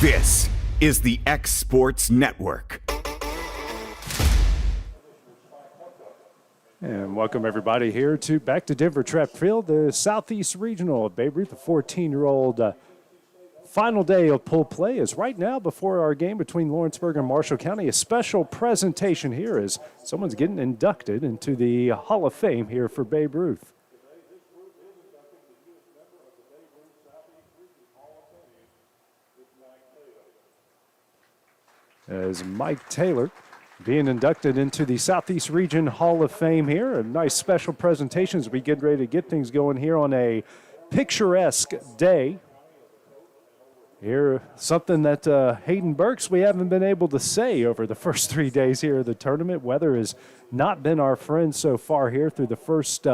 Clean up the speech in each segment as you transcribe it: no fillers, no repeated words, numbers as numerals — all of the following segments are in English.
This is the X Sports Network. And welcome everybody here back to Denver Track Field, the Southeast Regional of Babe Ruth, the 14-year-old final day of pool play is right now before our game between Lawrenceburg and Marshall County. A special presentation here as someone's getting inducted into the Hall of Fame here for Babe Ruth. As Mike Taylor being inducted into the Southeast Region Hall of Fame here. A nice special presentation as we get ready to get things going here on a picturesque day. Here, something that Hayden Burks, we haven't been able to say over the first 3 days here of the tournament. Weather has not been our friend so far here through the first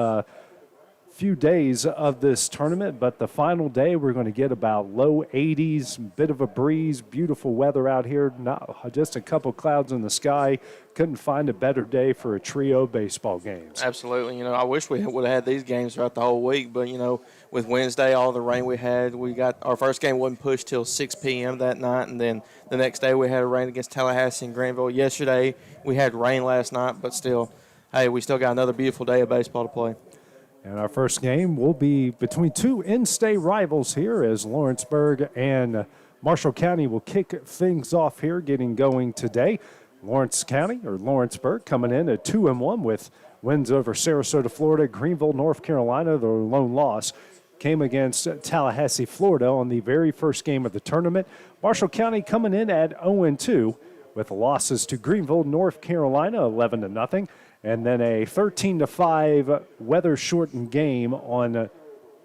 few days of this tournament, but the final day we're going to get about low 80s, bit of a breeze, beautiful weather out here, not just a couple clouds in the sky. Couldn't find a better day for a trio of baseball games. Absolutely. I wish we would have had these games throughout the whole week, but with Wednesday, all the rain we had, we got our first game wasn't pushed till 6 p.m. that night, and then the next day we had a rain against Tallahassee and Granville. Yesterday we had rain last night, but still, hey, we still got another beautiful day of baseball to play. And our first game will be between two in-state rivals here as Lawrenceburg and Marshall County will kick things off here, getting going today. Lawrenceburg coming in at 2-1 with wins over Sarasota, Florida, Greenville, North Carolina. Their lone loss came against Tallahassee, Florida on the very first game of the tournament. Marshall County coming in at 0-2 with losses to Greenville, North Carolina, 11-0. And then a 13-5 weather-shortened game on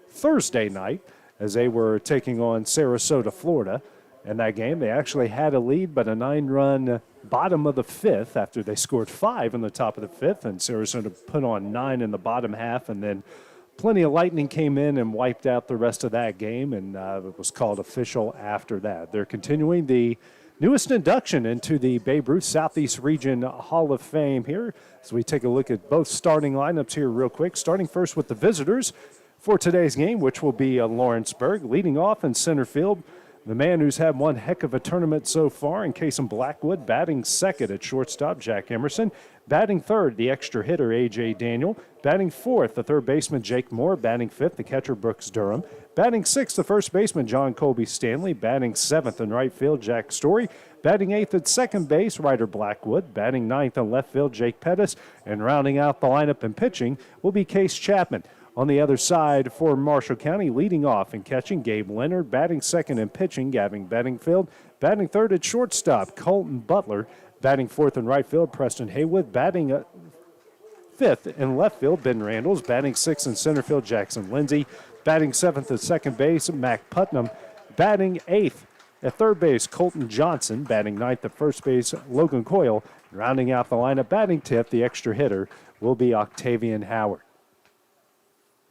Thursday night as they were taking on Sarasota, Florida. In that game, they actually had a lead, but a 9-run bottom of the fifth after they scored 5 in the top of the fifth, and Sarasota put on 9 in the bottom half, and then plenty of lightning came in and wiped out the rest of that game, and it was called official after that. They're continuing the newest induction into the Babe Ruth Southeast Region Hall of Fame here. So we take a look at both starting lineups here real quick, starting first with the visitors for today's game, which will be Lawrenceburg. Leading off in center field, the man who's had one heck of a tournament so far in Casey Blackwood, batting second at shortstop, Jack Emerson. Batting third, the extra hitter, A.J. Daniel. Batting fourth, the third baseman, Jake Moore. Batting fifth, the catcher, Brooks Durham. Batting sixth, the first baseman, John Colby Stanley. Batting seventh in right field, Jack Story. Batting eighth at second base, Ryder Blackwood. Batting ninth in left field, Jake Pettis. And rounding out the lineup in pitching will be Case Chapman. On the other side for Marshall County, leading off and catching, Gabe Leonard. Batting second and pitching, Gavin Bedingfield. Batting third at shortstop, Colton Butler. Batting fourth in right field, Preston Haywood. Batting fifth in left field, Ben Randalls. Batting sixth in center field, Jackson Lindsay. Batting seventh at second base, Mac Putnam. Batting eighth at third base, Colton Johnson. Batting ninth at first base, Logan Coyle. Rounding out the lineup, batting tenth, the extra hitter, will be Octavian Howard.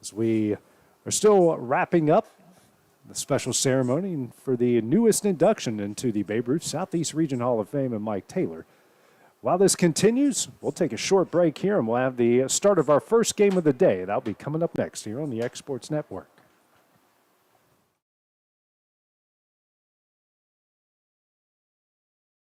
As we are still wrapping up the special ceremony for the newest induction into the Babe Ruth Southeast Region Hall of Fame and Mike Taylor. While this continues, we'll take a short break here and we'll have the start of our first game of the day. That'll be coming up next here on the X Sports Network.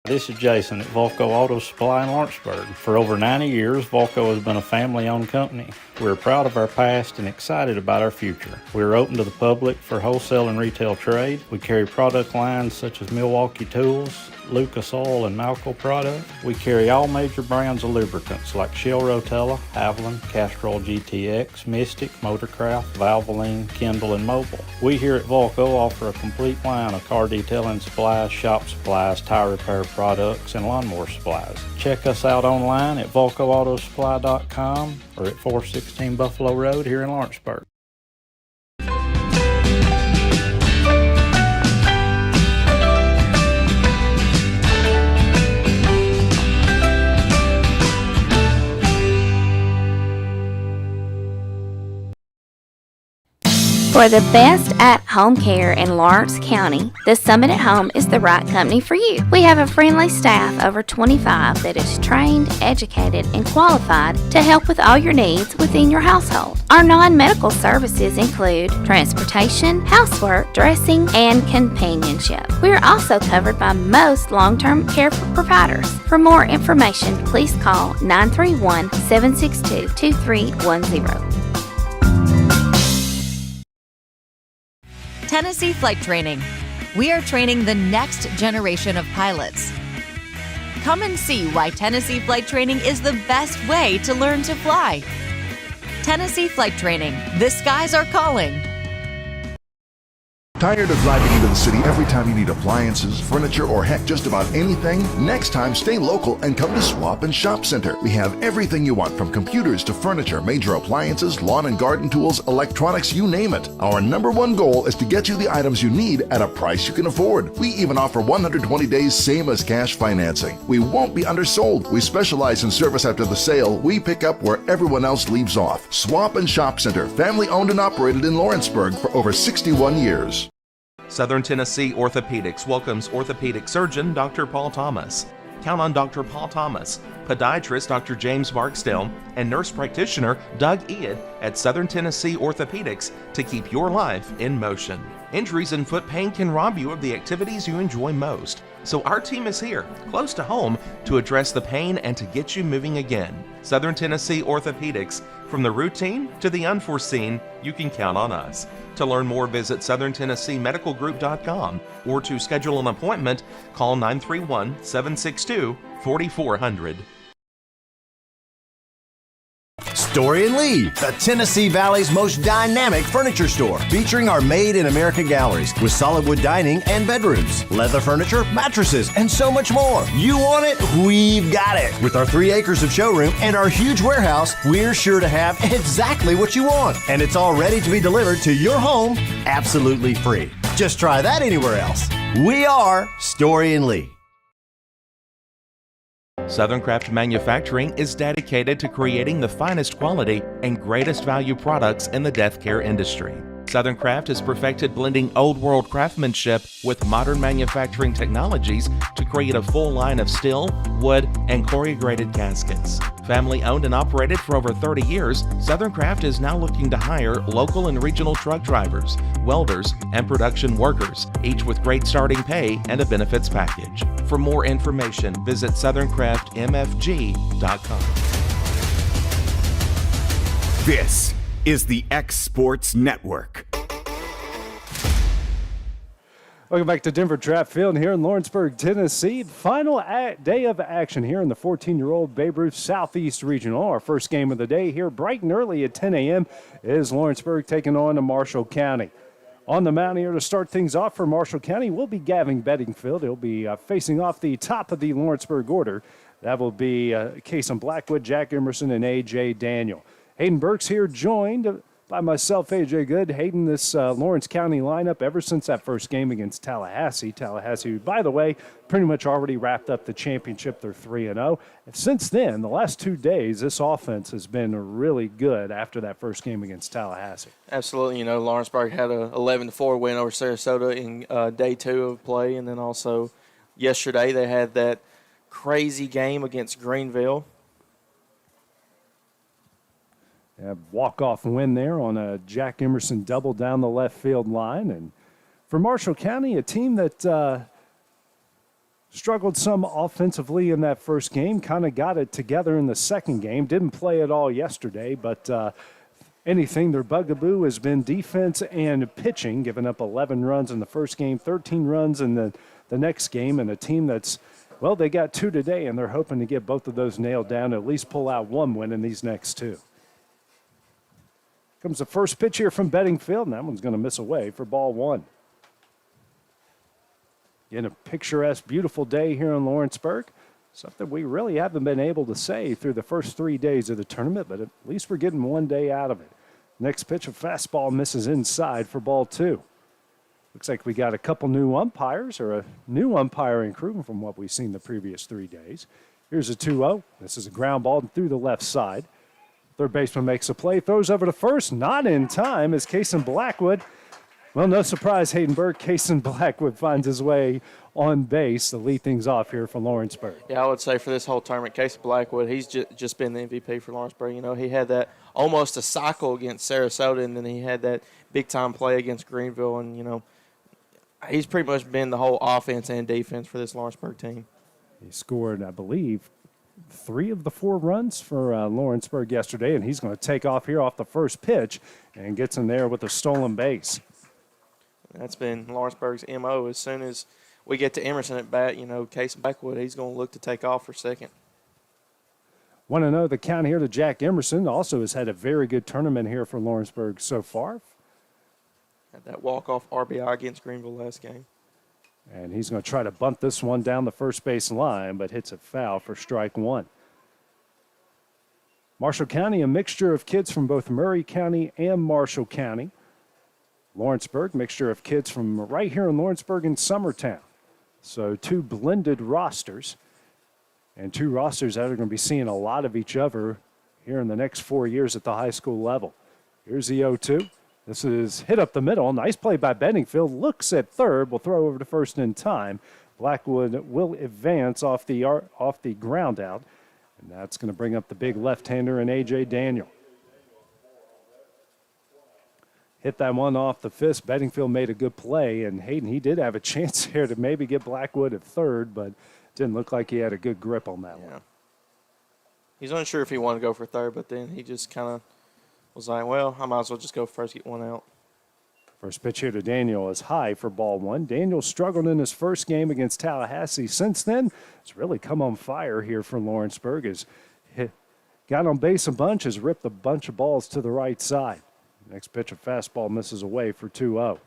This is Jason at Volco Auto Supply in Lawrenceburg. For over 90 years, Volco has been a family-owned company. We're proud of our past and excited about our future. We're open to the public for wholesale and retail trade. We carry product lines such as Milwaukee Tools, Lucas Oil, and Malco products. We carry all major brands of lubricants like Shell Rotella, Haviland, Castrol GTX, Mystic, Motorcraft, Valvoline, Kindle, and Mobil. We here at Volco offer a complete line of car detailing supplies, shop supplies, tire repair products, and lawnmower supplies. Check us out online at VolcoAutosupply.com or at 416 Buffalo Road here in Lawrenceburg. For the best at-home care in Lawrence County, the Summit at Home is the right company for you. We have a friendly staff over 25 that is trained, educated, and qualified to help with all your needs within your household. Our non-medical services include transportation, housework, dressing, and companionship. We are also covered by most long-term care providers. For more information, please call 931-762-2310. Tennessee Flight Training. We are training the next generation of pilots. Come and see why Tennessee Flight Training is the best way to learn to fly. Tennessee Flight Training. The skies are calling. Tired of driving into the city every time you need appliances, furniture, or heck, just about anything? Next time, stay local and come to Swap and Shop Center. We have everything you want, from computers to furniture, major appliances, lawn and garden tools, electronics, you name it. Our #1 goal is to get you the items you need at a price you can afford. We even offer 120 days same as cash financing. We won't be undersold. We specialize in service after the sale. We pick up where everyone else leaves off. Swap and Shop Center, family owned and operated in Lawrenceburg for over 61 years. Southern Tennessee Orthopedics welcomes orthopedic surgeon Dr. Paul Thomas. Count on Dr. Paul Thomas, podiatrist Dr. James Barksdale, and nurse practitioner Doug Iad at Southern Tennessee Orthopedics to keep your life in motion. Injuries and foot pain can rob you of the activities you enjoy most. So our team is here, close to home, to address the pain and to get you moving again. Southern Tennessee Orthopedics. From the routine to the unforeseen, you can count on us. To learn more, visit southerntennesseemedicalgroup.com or to schedule an appointment, call 931-762-4400. Story and Lee, the Tennessee Valley's most dynamic furniture store, featuring our Made in America galleries with solid wood dining and bedrooms, leather furniture, mattresses, and so much more. You want it? We've got it. With our 3 acres of showroom and our huge warehouse, we're sure to have exactly what you want. And it's all ready to be delivered to your home absolutely free. Just try that anywhere else. We are Story and Lee. Southern Craft Manufacturing is dedicated to creating the finest quality and greatest value products in the death care industry. Southern Craft has perfected blending old world craftsmanship with modern manufacturing technologies to create a full line of steel, wood, and corrugated caskets. Family owned and operated for over 30 years, Southern Craft is now looking to hire local and regional truck drivers, welders, and production workers, each with great starting pay and a benefits package. For more information, visit southerncraftmfg.com. This is the X Sports Network. Welcome back to Denver Draft Field here in Lawrenceburg, Tennessee. Final day of action here in the 14-year-old Babe Ruth Southeast Regional. Our first game of the day here bright and early at 10 a.m. is Lawrenceburg taking on Marshall County. On the mound here to start things off for Marshall County will be Gavin Bedingfield. He'll be facing off the top of the Lawrenceburg order. That will be Kason Blackwood, Jack Emerson, and A.J. Daniel. Hayden Burks here, joined by myself, A.J. Good. Hayden, this Lawrence County lineup ever since that first game against Tallahassee. Tallahassee, by the way, pretty much already wrapped up the championship. They're 3-0. Since then, the last 2 days, this offense has been really good after that first game against Tallahassee. Absolutely. You know, Lawrenceburg had a 11-4 win over Sarasota in day 2 of play, and then also yesterday they had that crazy game against Greenville. Walk-off win there on a Jack Emerson double down the left field line. And for Marshall County, a team that struggled some offensively in that first game, kind of got it together in the second game. Didn't play at all yesterday, but anything, their bugaboo has been defense and pitching, giving up 11 runs in the first game, 13 runs in the next game, and a team that's, well, they got 2 today, and they're hoping to get both of those nailed down, at least pull out 1 win in these next 2. Comes the first pitch here from Bedingfield, and that one's going to miss away for ball 1. Again, a picturesque, beautiful day here in Lawrenceburg. Something we really haven't been able to say through the first 3 days of the tournament, but at least we're getting 1 day out of it. Next pitch, a fastball misses inside for ball 2. Looks like we got a couple new umpires, or a new umpiring crew from what we've seen the previous 3 days. Here's a 2-0. This is a ground ball through the left side. Third baseman makes a play, throws over to first, not in time as Kason Blackwood. Well, no surprise, Haydenburg. Kason Blackwood finds his way on base to lead things off here for Lawrenceburg. Yeah, I would say for this whole tournament, Casey Blackwood, he's just been the MVP for Lawrenceburg. You know, he had that almost a cycle against Sarasota, and then he had that big-time play against Greenville. And, you know, he's pretty much been the whole offense and defense for this Lawrenceburg team. He scored, I believe, 3 of the 4 runs for Lawrenceburg yesterday, and he's going to take off here off the first pitch and gets in there with a stolen base. That's been Lawrenceburg's MO. As soon as we get to Emerson at bat, you know, Casey Blackwood, he's going to look to take off for second. 1-0 the count here to Jack Emerson. Also has had a very good tournament here for Lawrenceburg so far. Had that walk-off RBI against Greenville last game. And he's going to try to bunt this one down the first base line, but hits it foul for strike 1. Marshall County, a mixture of kids from both Murray County and Marshall County. Lawrenceburg, mixture of kids from right here in Lawrenceburg and Summertown. So 2 blended rosters, and 2 rosters that are going to be seeing a lot of each other here in the next 4 years at the high school level. Here's the 0-2. This is hit up the middle. Nice play by Benningfield. Looks at third. Will throw over to first in time. Blackwood will advance off the ground out, and that's going to bring up the big left-hander in A.J. Daniel. Hit that one off the fist. Bedingfield made a good play, and Hayden, he did have a chance here to maybe get Blackwood at third, but didn't look like he had a good grip on that one. He's unsure if he wanted to go for third, but then he just kind of was like, well, I might as well just go first, get one out. First pitch here to Daniel is high for ball 1. Daniel struggled in his first game against Tallahassee. Since then, it's really come on fire here for Lawrenceburg. Got on base a bunch, has ripped a bunch of balls to the right side. Next pitch, a fastball misses away for 2-0.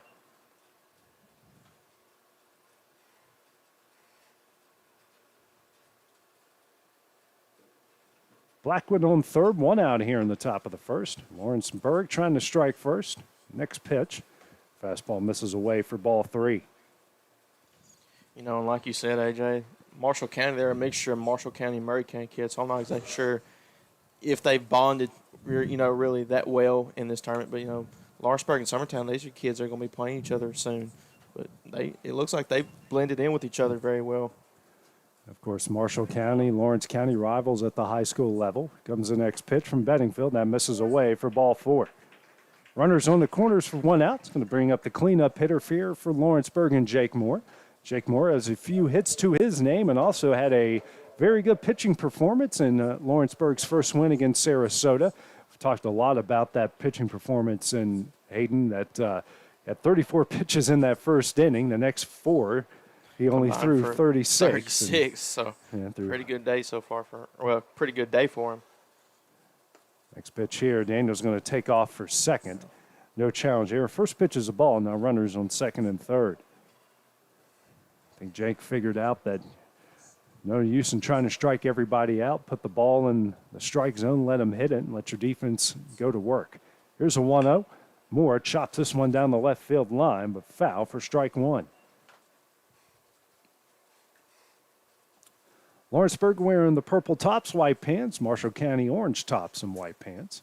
Blackwood on third, 1 out here in the top of the first. Lawrenceburg trying to strike first. Next pitch, fastball misses away for ball 3. You know, and like you said, AJ, Marshall County, they're a mixture of Marshall County and Murray County kids, so I'm not exactly sure if they've bonded, you know, really that well in this tournament. But, you know, Lawrenceburg and Summertown, these are kids that are going to be playing each other soon. But it looks like they've blended in with each other very well. Of course, Marshall County, Lawrence County rivals at the high school level. Comes the next pitch from Bedingfield. That misses away for ball 4. Runners on the corners for 1 out. It's going to bring up the cleanup hitter here for Lawrenceburg and Jake Moore. Jake Moore has a few hits to his name and also had a very good pitching performance in Lawrenceburg's first win against Sarasota. We've talked a lot about that pitching performance in Hayden, that at 34 pitches in that first inning. The next 4, he only threw 36. 36, so pretty good day so far pretty good day for him. Next pitch here, Daniel's going to take off for second. No challenge here. First pitch is a ball, now runners on second and third. I think Jake figured out that no use in trying to strike everybody out. Put the ball in the strike zone, let him hit it, and let your defense go to work. Here's a 1-0. Moore chops this one down the left field line, but foul for strike 1. Lawrenceburg wearing the purple tops, white pants. Marshall County orange tops and white pants.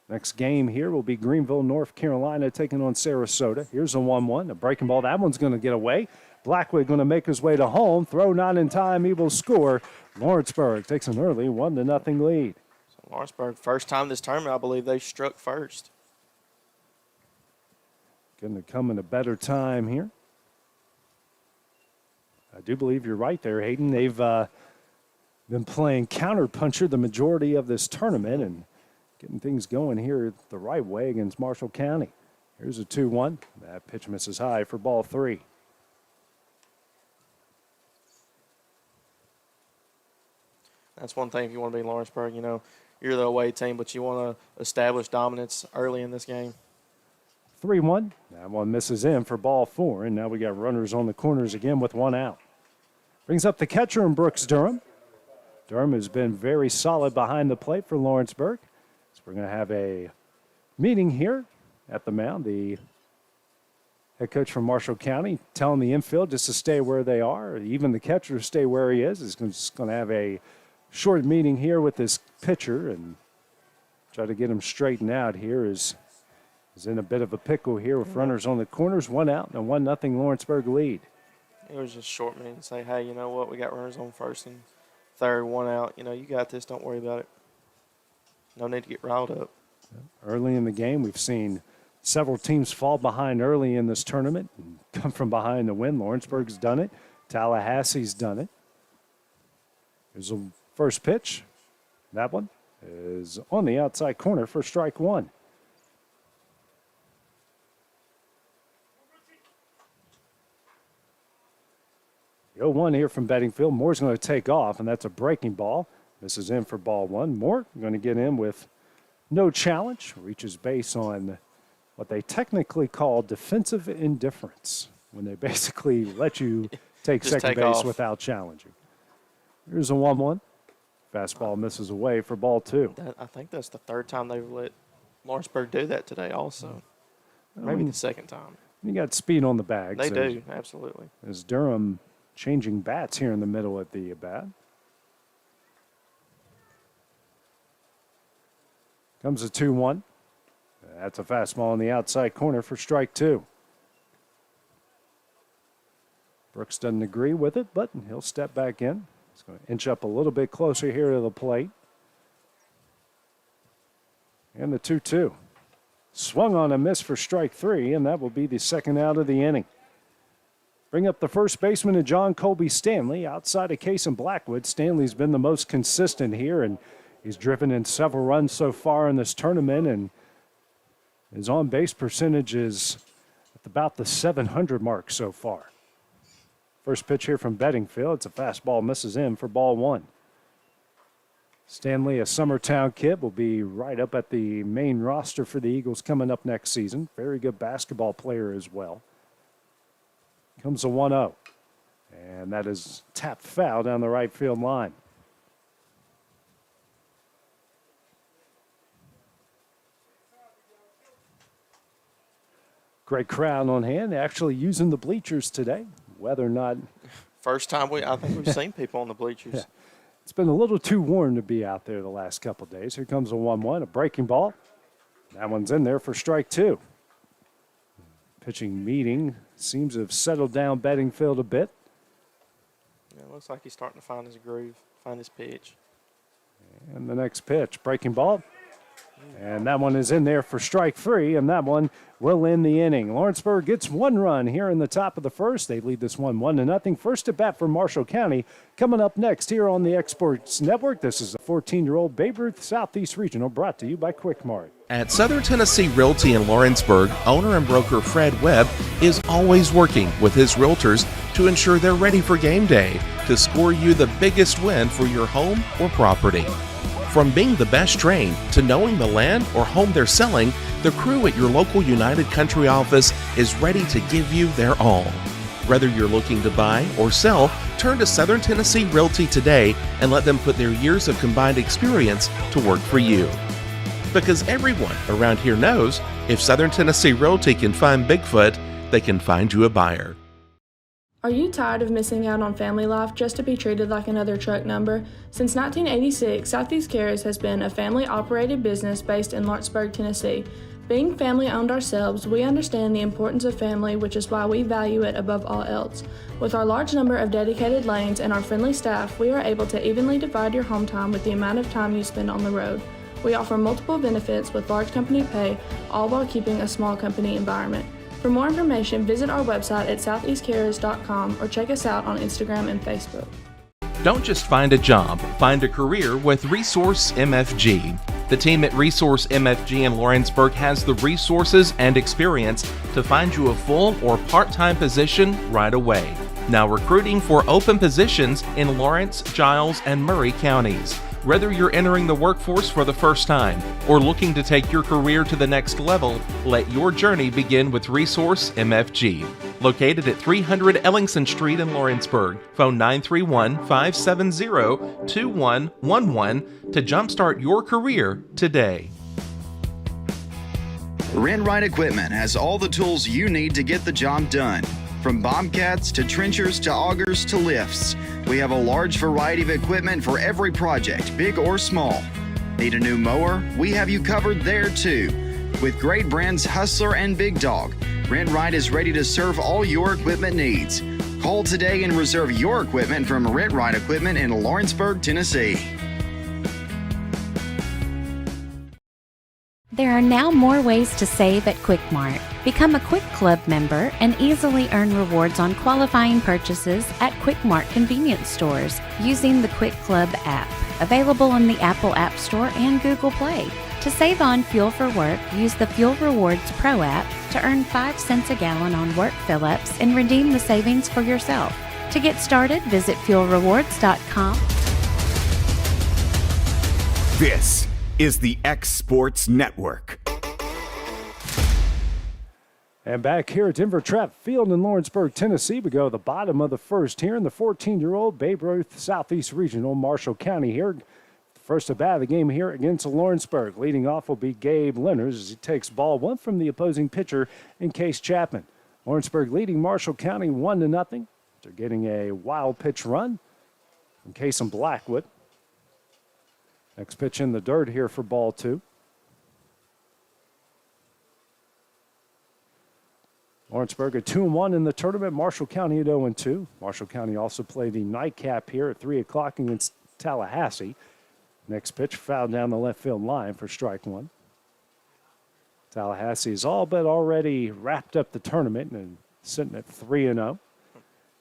Next game here will be Greenville, North Carolina taking on Sarasota. Here's a 1-1, a breaking ball. That one's going to get away. Blackwood going to make his way to home. Throw not in time. He will score. Lawrenceburg takes an early 1-0 lead. So Lawrenceburg, first time this tournament, I believe they struck first. Going to come in a better time here. I do believe you're right there, Hayden. They've been playing counterpuncher the majority of this tournament and getting things going here the right way against Marshall County. Here's a 2-1. That pitch misses high for ball 3. That's one thing if you want to be Lawrenceburg. You know, you're the away team, but you want to establish dominance early in this game. 3-1. That one misses in for ball 4, and now we got runners on the corners again with 1 out. Brings up the catcher in Brooks Durham. Durham has been very solid behind the plate for Lawrenceburg. So we're going to have a meeting here at the mound. The head coach from Marshall County telling the infield just to stay where they are. Even the catcher to stay where he is. He's just going to have a short meeting here with this pitcher and try to get him straightened out here. Is in a bit of a pickle here with runners on the corners, 1 out and a 1-0 Lawrenceburg lead. It was just short meeting to say, hey, you know what, we got runners on first and third, 1 out. You know, you got this. Don't worry about it. No need to get riled up. Early in the game, we've seen several teams fall behind early in this tournament and come from behind to win. Lawrenceburg's done it. Tallahassee's done it. Here's the first pitch. That one is on the outside corner for strike 1. The 0-1 here from Bedingfield. Moore's going to take off, and that's a breaking ball. This is in for ball 1. Moore going to get in with no challenge. Reaches base on what they technically call defensive indifference, when they basically let you take second base without challenging. Here's a 1-1. Fastball misses away for ball 2. I think that's the third time they've let Lawrenceburg do that today also. Maybe the second time. You got speed on the bags. They do, absolutely. As Durham changing bats here in the middle of the bat. Comes a 2-1. That's a fastball on the outside corner for strike 2. Brooks doesn't agree with it, but he'll step back in. He's going to inch up a little bit closer here to the plate. And the 2-2. Swung on a miss for strike 3, and that will be the second out of the inning. Bring up the first baseman of John Colby Stanley. Outside of Case and Blackwood, Stanley's been the most consistent here, and he's driven in several runs so far in this tournament, and his on-base percentage is at about the 700 mark so far. First pitch here from Bedingfield. It's a fastball, misses in for ball 1. Stanley, a Summertown kid, will be right up at the main roster for the Eagles coming up next season. Very good basketball player as well. Comes a 1-0. And that is tapped foul down the right field line. Great crowd on hand, actually using the bleachers today. Whether or not. First time I think we've seen people on the bleachers. Yeah. It's been a little too warm to be out there the last couple of days. Here comes a 1-1, a breaking ball. That one's in there for strike 2. Pitching meeting seems to have settled down Bedingfield a bit. Yeah, it looks like he's starting to find his groove, find his pitch. And the next pitch, breaking ball. And that one is in there for strike 3, and that one will end the inning. Lawrenceburg gets 1 run here in the top of the first. They lead this one 1-0. First at bat for Marshall County. Coming up next here on the Exports Network, this is a 14-year-old Babe Ruth Southeast Regional brought to you by Quick Mart. At Southern Tennessee Realty in Lawrenceburg, owner and broker Fred Webb is always working with his realtors to ensure they're ready for game day to score you the biggest win for your home or property. From being the best trained to knowing the land or home they're selling, the crew at your local United Country office is ready to give you their all. Whether you're looking to buy or sell, turn to Southern Tennessee Realty today and let them put their years of combined experience to work for you. Because everyone around here knows if Southern Tennessee Realty can find Bigfoot, they can find you a buyer. Are you tired of missing out on family life just to be treated like another truck number? Since 1986, Southeast Cares has been a family-operated business based in Lawrenceburg, Tennessee. Being family-owned ourselves, we understand the importance of family, which is why we value it above all else. With our large number of dedicated lanes and our friendly staff, we are able to evenly divide your home time with the amount of time you spend on the road. We offer multiple benefits with large company pay, all while keeping a small company environment. For more information, visit our website at southeastcares.com or check us out on Instagram and Facebook. Don't just find a job, find a career with Resource MFG. The team at Resource MFG in Lawrenceburg has the resources and experience to find you a full or part-time position right away. Now recruiting for open positions in Lawrence, Giles, and Murray counties. Whether you're entering the workforce for the first time or looking to take your career to the next level, let your journey begin with Resource MFG. Located at 300 Ellingson Street in Lawrenceburg. Phone 931-570-2111 to jumpstart your career today. Ren Right Equipment has all the tools you need to get the job done. From bobcats to trenchers to augers to lifts, we have a large variety of equipment for every project, big or small. Need a new mower? We have you covered there too. With great brands Hustler and Big Dog, Rent Right is ready to serve all your equipment needs. Call today and reserve your equipment from Rent Right Equipment in Lawrenceburg, Tennessee. There are now more ways to save at Quick Mart. Become a Quick Club member and easily earn rewards on qualifying purchases at Quick Mart convenience stores using the Quick Club app, available in the Apple App Store and Google Play. To save on fuel for work, use the Fuel Rewards Pro app to earn 5 cents a gallon on work fill-ups and redeem the savings for yourself. To get started, visit fuelrewards.com. This is the X Sports Network. And back here at Denver Trap Field in Lawrenceburg, Tennessee, we go to the bottom of the first here in the 14-year-old Babe Ruth Southeast Regional, Marshall County here. First at bat of the game here against Lawrenceburg. Leading off will be Gabe Leonard as he takes ball one from the opposing pitcher in Case Chapman. Lawrenceburg leading Marshall County 1-0. They're getting a wild pitch run from Case and Blackwood. Next pitch in the dirt here for ball two. Lawrenceburg at 2-1 in the tournament. Marshall County at 0-2. Marshall County also played the nightcap here at 3 o'clock against Tallahassee. Next pitch fouled down the left field line for strike one. Tallahassee is all but already wrapped up the tournament and sitting at 3-0.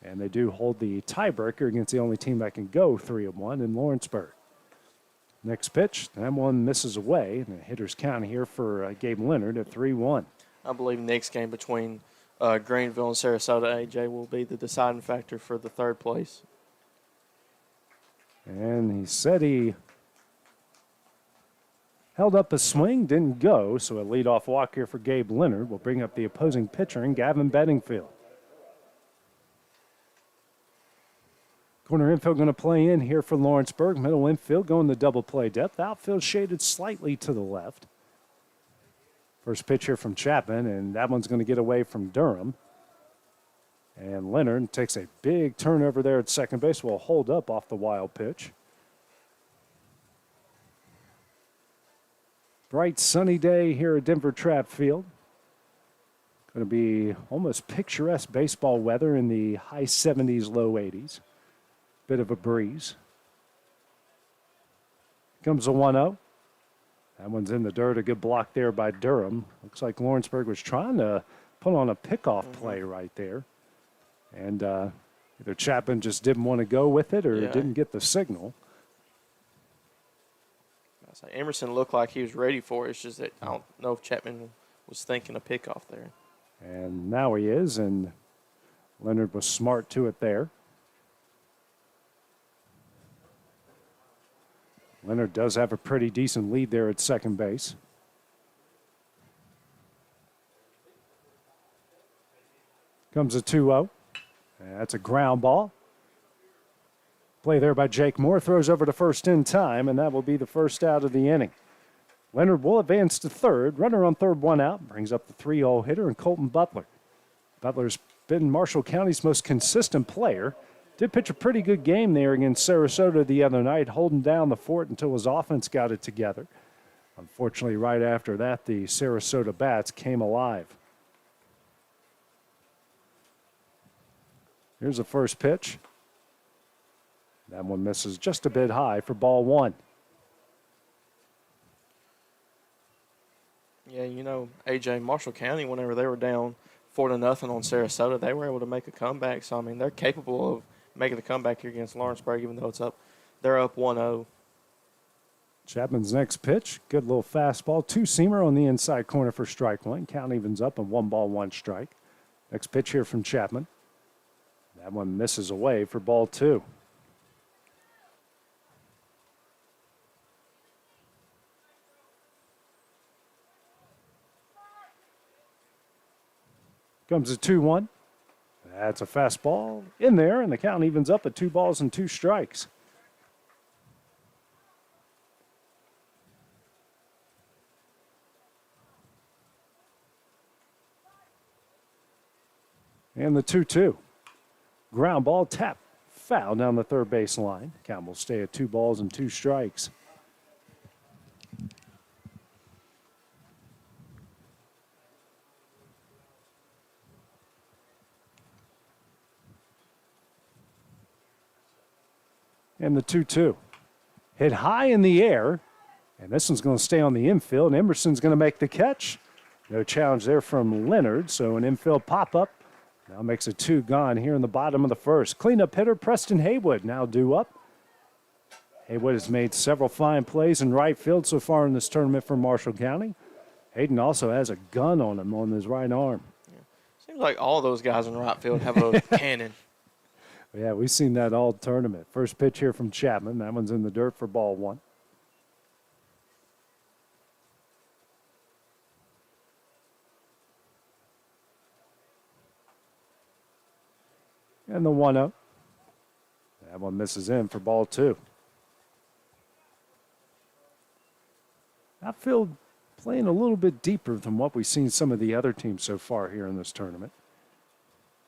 And they do hold the tiebreaker against the only team that can go 3-1 in Lawrenceburg. Next pitch, that one misses away, and the hitters count here for Gabe Leonard at 3-1. I believe next game between Greenville and Sarasota, AJ, will be the deciding factor for the third place. And he said he held up a swing, didn't go, so a leadoff walk here for Gabe Leonard will bring up the opposing pitcher in Gavin Bedingfield. Corner infield going to play in here for Lawrenceburg. Middle infield going to double play depth. Outfield shaded slightly to the left. First pitch here from Chapman, and that one's going to get away from Durham. And Leonard takes a big turnover there at second base. Will hold up off the wild pitch. Bright sunny day here at Denver Trap Field. Going to be almost picturesque baseball weather in the high 70s, low 80s. Bit of a breeze. Comes a 1-0. That one's in the dirt. A good block there by Durham. Looks like Lawrenceburg was trying to put on a pickoff play right there. And either Chapman just didn't want to go with it or didn't get the signal. Emerson looked like he was ready for it. It's just that I don't know if Chapman was thinking a pickoff there. And now he is, and Leonard was smart to it there. Leonard does have a pretty decent lead there at second base. Comes a 2-0. That's a ground ball. Play there by Jake Moore. Throws over to first in time, and that will be the first out of the inning. Leonard will advance to third. Runner on third, one out. Brings up the 3-0 hitter and Colton Butler. Butler's been Marshall County's most consistent player. Did pitch a pretty good game there against Sarasota the other night, holding down the fort until his offense got it together. Unfortunately, right after that, the Sarasota bats came alive. Here's the first pitch. That one misses just a bit high for ball one. Yeah, you know, AJ, Marshall County, whenever they were down 4-0 on Sarasota, they were able to make a comeback. So, I mean, they're capable of making the comeback here against Lawrenceburg, even though they're up 1-0. Chapman's next pitch, good little fastball, two-seamer on the inside corner for strike one. Count evens up and 1-1 strike. Next pitch here from Chapman. That one misses away for ball two. Comes a 2-1. That's a fastball in there, and the count evens up at 2 balls and 2 strikes. And the 2-2. Ground ball, tap, foul down the third base line. Count will stay at 2 balls and 2 strikes. And the 2-2. Hit high in the air. And this one's going to stay on the infield. Emerson's going to make the catch. No challenge there from Leonard. So an infield pop-up. Now makes it 2 gone here in the bottom of the first. Cleanup hitter Preston Haywood now due up. Haywood has made several fine plays in right field so far in this tournament for Marshall County. Hayden also has a gun on him on his right arm. Yeah. Seems like all those guys in right field have a cannon. Yeah, we've seen that all tournament. First pitch here from Chapman. That one's in the dirt for ball 1. And the 1-0. That one misses in for ball 2. Outfield playing a little bit deeper than what we've seen some of the other teams so far here in this tournament.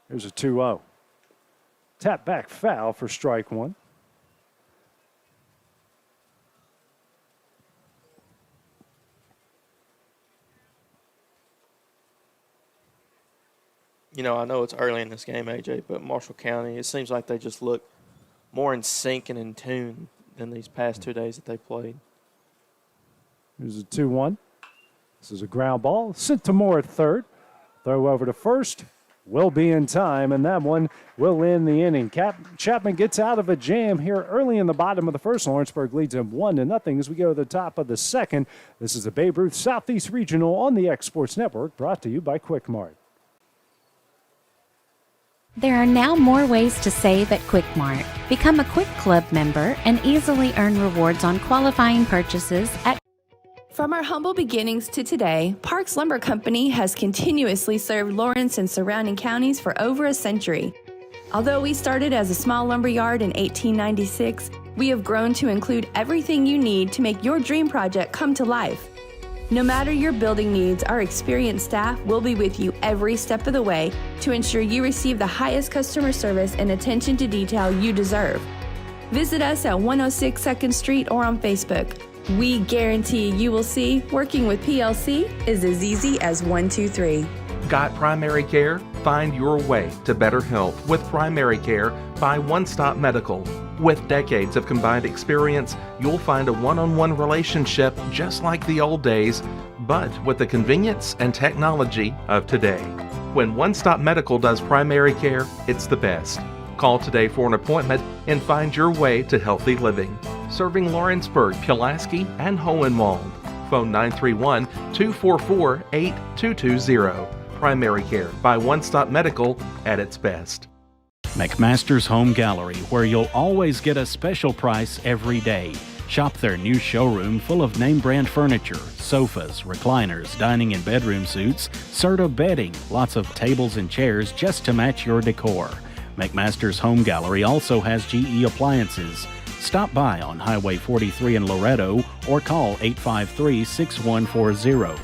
Here's a 2-0. Tap back foul for strike 1. You know, I know it's early in this game, AJ, but Marshall County, it seems like they just look more in sync and in tune than these past 2 days that they played. Here's a 2-1. This is a ground ball. Sent to Moore at third. Throw over to first. Will be in time, and that one will end the inning. Chapman gets out of a jam here early in the bottom of the first. Lawrenceburg leads him 1-0 as we go to the top of the second. This is the Babe Ruth Southeast Regional on the X Sports Network, brought to you by Quick Mart. There are now more ways to save at Quick Mart. Become a Quick Club member and easily earn rewards on qualifying purchases at. From our humble beginnings to today, Parks Lumber Company has continuously served Lawrence and surrounding counties for over a century. Although we started as a small lumber yard in 1896, we have grown to include everything you need to make your dream project come to life. No matter your building needs, our experienced staff will be with you every step of the way to ensure you receive the highest customer service and attention to detail you deserve. Visit us at 106 2nd Street or on Facebook. We guarantee you will see working with PLC is as easy as 1, 2, 3. Got primary care? Find your way to better health with Primary Care by One Stop Medical. With decades of combined experience, you'll find a one-on-one relationship just like the old days, but with the convenience and technology of today. When One Stop Medical does primary care, it's the best. Call today for an appointment and find your way to healthy living. Serving Lawrenceburg, Pulaski, and Hohenwald. Phone 931-244-8220. Primary Care by One Stop Medical at its best. McMaster's Home Gallery, where you'll always get a special price every day. Shop their new showroom full of name brand furniture, sofas, recliners, dining and bedroom suites, Serta bedding, lots of tables and chairs just to match your decor. McMaster's Home Gallery also has GE appliances. Stop by on Highway 43 in Loretto or call 853-6140.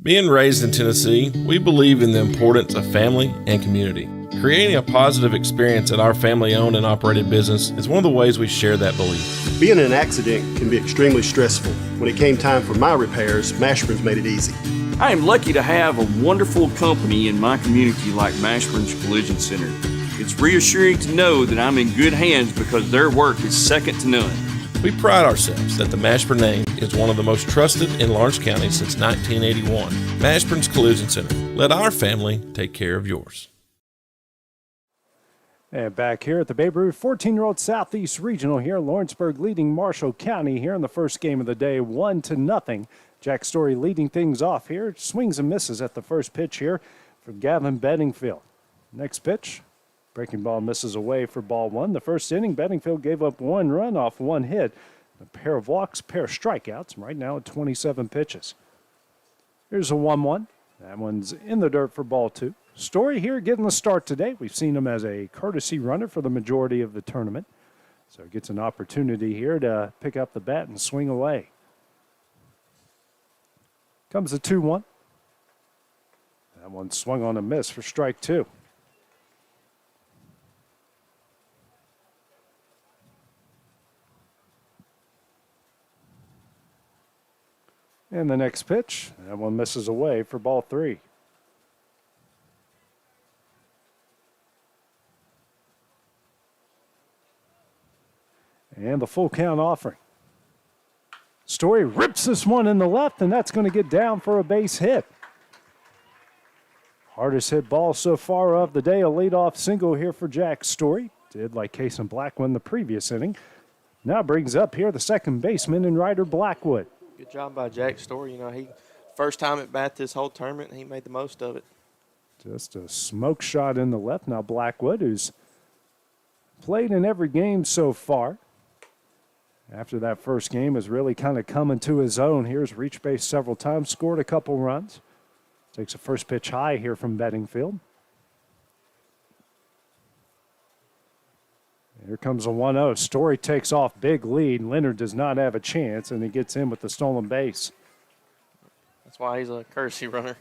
Being raised in Tennessee, we believe in the importance of family and community. Creating a positive experience at our family-owned and operated business is one of the ways we share that belief. Being in an accident can be extremely stressful. When it came time for my repairs, Mashburn's made it easy. I am lucky to have a wonderful company in my community like Mashburn's Collision Center. It's reassuring to know that I'm in good hands because their work is second to none. We pride ourselves that the Mashburn name is one of the most trusted in Lawrence County since 1981. Mashburn's Collision Center. Let our family take care of yours. And back here at the Babe Ruth 14-year-old Southeast Regional here, Lawrenceburg leading Marshall County here in the first game of the day, 1-0. Jack Story leading things off here. Swings and misses at the first pitch here for Gavin Bedingfield. Next pitch. Breaking ball misses away for ball 1. The first inning, Bedingfield gave up 1 run off 1 hit. A pair of walks, pair of strikeouts. Right now at 27 pitches. Here's a 1-1. That one's in the dirt for ball 2. Story here getting the start today. We've seen him as a courtesy runner for the majority of the tournament. So he gets an opportunity here to pick up the bat and swing away. Comes the 2-1. That one swung on a miss for strike 2. And the next pitch, that one misses away for ball 3. And the full count offering. Story rips this one in the left, and that's going to get down for a base hit. Hardest hit ball so far of the day, a leadoff single here for Jack Story. Did like Case and Blackwood in the previous inning. Now brings up here the second baseman and Ryder Blackwood. Good job by Jack Story. You know, he first time at bat this whole tournament, and he made the most of it. Just a smoke shot in the left. Now Blackwood, who's played in every game so far, after that first game, has really kind of come into his own. Here's reached base several times, scored a couple runs. Takes a first pitch high here from Bedingfield. Here comes a 1-0. Story takes off, big lead. Leonard does not have a chance, and he gets in with the stolen base. That's why he's a courtesy runner.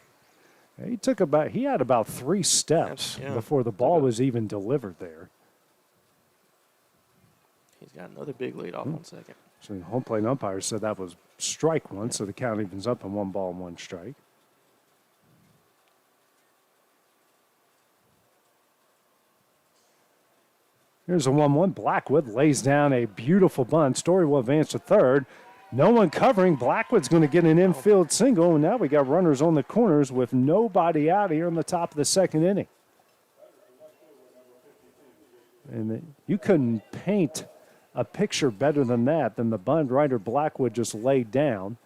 He had about 3 steps before the ball was even delivered there. He's got another big lead off on second. So the home plate umpire said that was strike 1, so the count evens up in 1 ball and 1 strike. Here's a 1-1. Blackwood lays down a beautiful bunt. Story will advance to third. No one covering. Blackwood's going to get an infield single, and now we got runners on the corners with nobody out here in the top of the second inning. And you couldn't paint a picture better than that, than the bunt Ryder Blackwood just laid down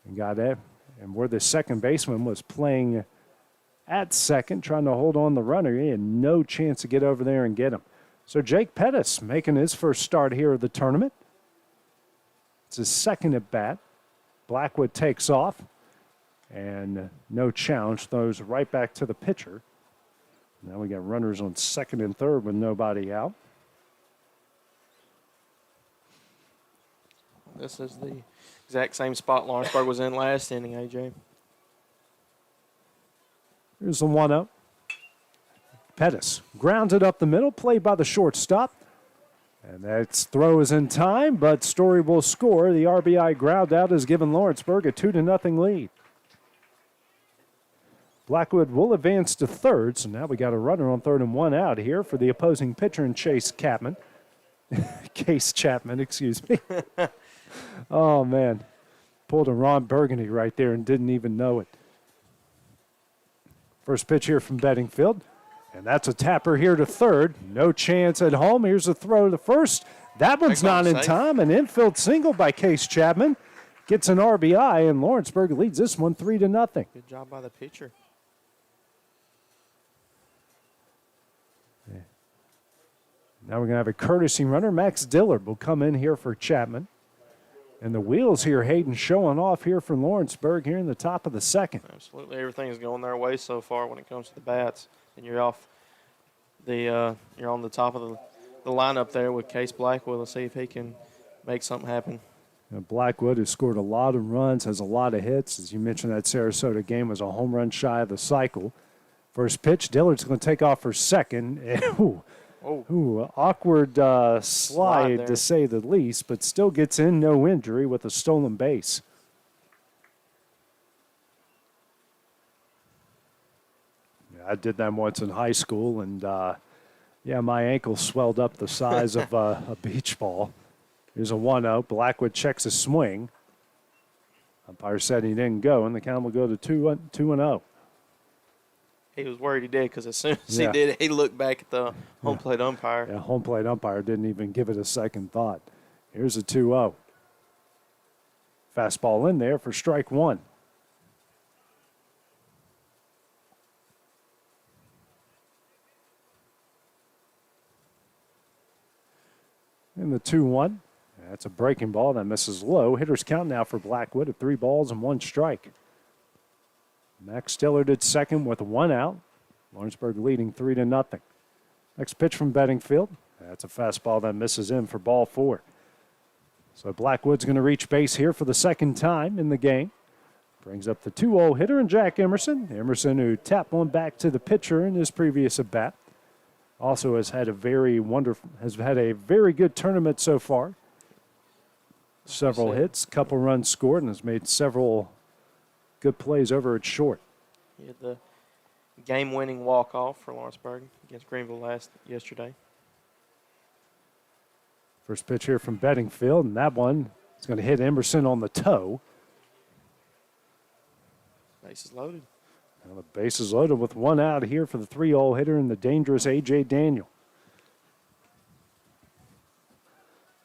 and got it. And where the second baseman was playing at second, trying to hold on the runner, he had no chance to get over there and get him. So Jake Pettis making his first start here of the tournament. It's his second at bat. Blackwood takes off, and no challenge, throws right back to the pitcher. Now we got runners on second and third with nobody out. This is the exact same spot Lawrenceburg was in last inning, AJ. Here's the 1-0. Pettis grounded up the middle, played by the shortstop. And that throw is in time, but Story will score. The RBI ground out has given Lawrenceburg a 2-0 lead. Blackwood will advance to third, so now we got a runner on third and 1 out here for the opposing pitcher and Chase Chapman. Case Chapman, excuse me. Oh, man. Pulled a Ron Burgundy right there and didn't even know it. First pitch here from Bedingfield. And that's a tapper here to third. No chance at home. Here's a throw to first. That one's not in time. An infield single by Case Chapman. Gets an RBI, and Lawrenceburg leads this one 3-0. Good job by the pitcher. Yeah. Now we're going to have a courtesy runner. Max Dillard will come in here for Chapman. And the wheels here, Hayden, showing off here for Lawrenceburg here in the top of the second. Absolutely. Everything's going their way so far when it comes to the bats. And you're off the you're on the top of the lineup there with Case Blackwood. Let's see if he can make something happen. And Blackwood has scored a lot of runs, has a lot of hits. As you mentioned, that Sarasota game was a home run shy of the cycle. First pitch, Dillard's going to take off for second. Awkward slide to say the least, but still gets in, no injury with a stolen base. I did that once in high school, and my ankle swelled up the size of a beach ball. Here's a 1-0. Blackwood checks a swing. Umpire said he didn't go, and the count will go to 2-0. He was worried he did because as soon as he did, he looked back at the home plate umpire. Yeah, home plate umpire didn't even give it a second thought. Here's a 2-0. Fastball in there for strike 1. And the 2-1. That's a breaking ball that misses low. Hitters count now for Blackwood at 3 balls and 1 strike. Max Dillard at second with 1 out. Lawrenceburg leading 3-0. Next pitch from Bedingfield. That's a fastball that misses in for ball 4. So Blackwood's going to reach base here for the second time in the game. Brings up the 2-0 hitter and Jack Emerson. Emerson, who tapped one back to the pitcher in his previous at bat, also has had a very good tournament so far. Several hits, couple runs scored, and has made several good plays over at short. He had the game-winning walk-off for Lawrenceburg against Greenville yesterday. First pitch here from Bedingfield, and that one is going to hit Emerson on the toe. Bases loaded. Now the base is loaded with one out here for the 3-0 hitter and the dangerous A.J. Daniel.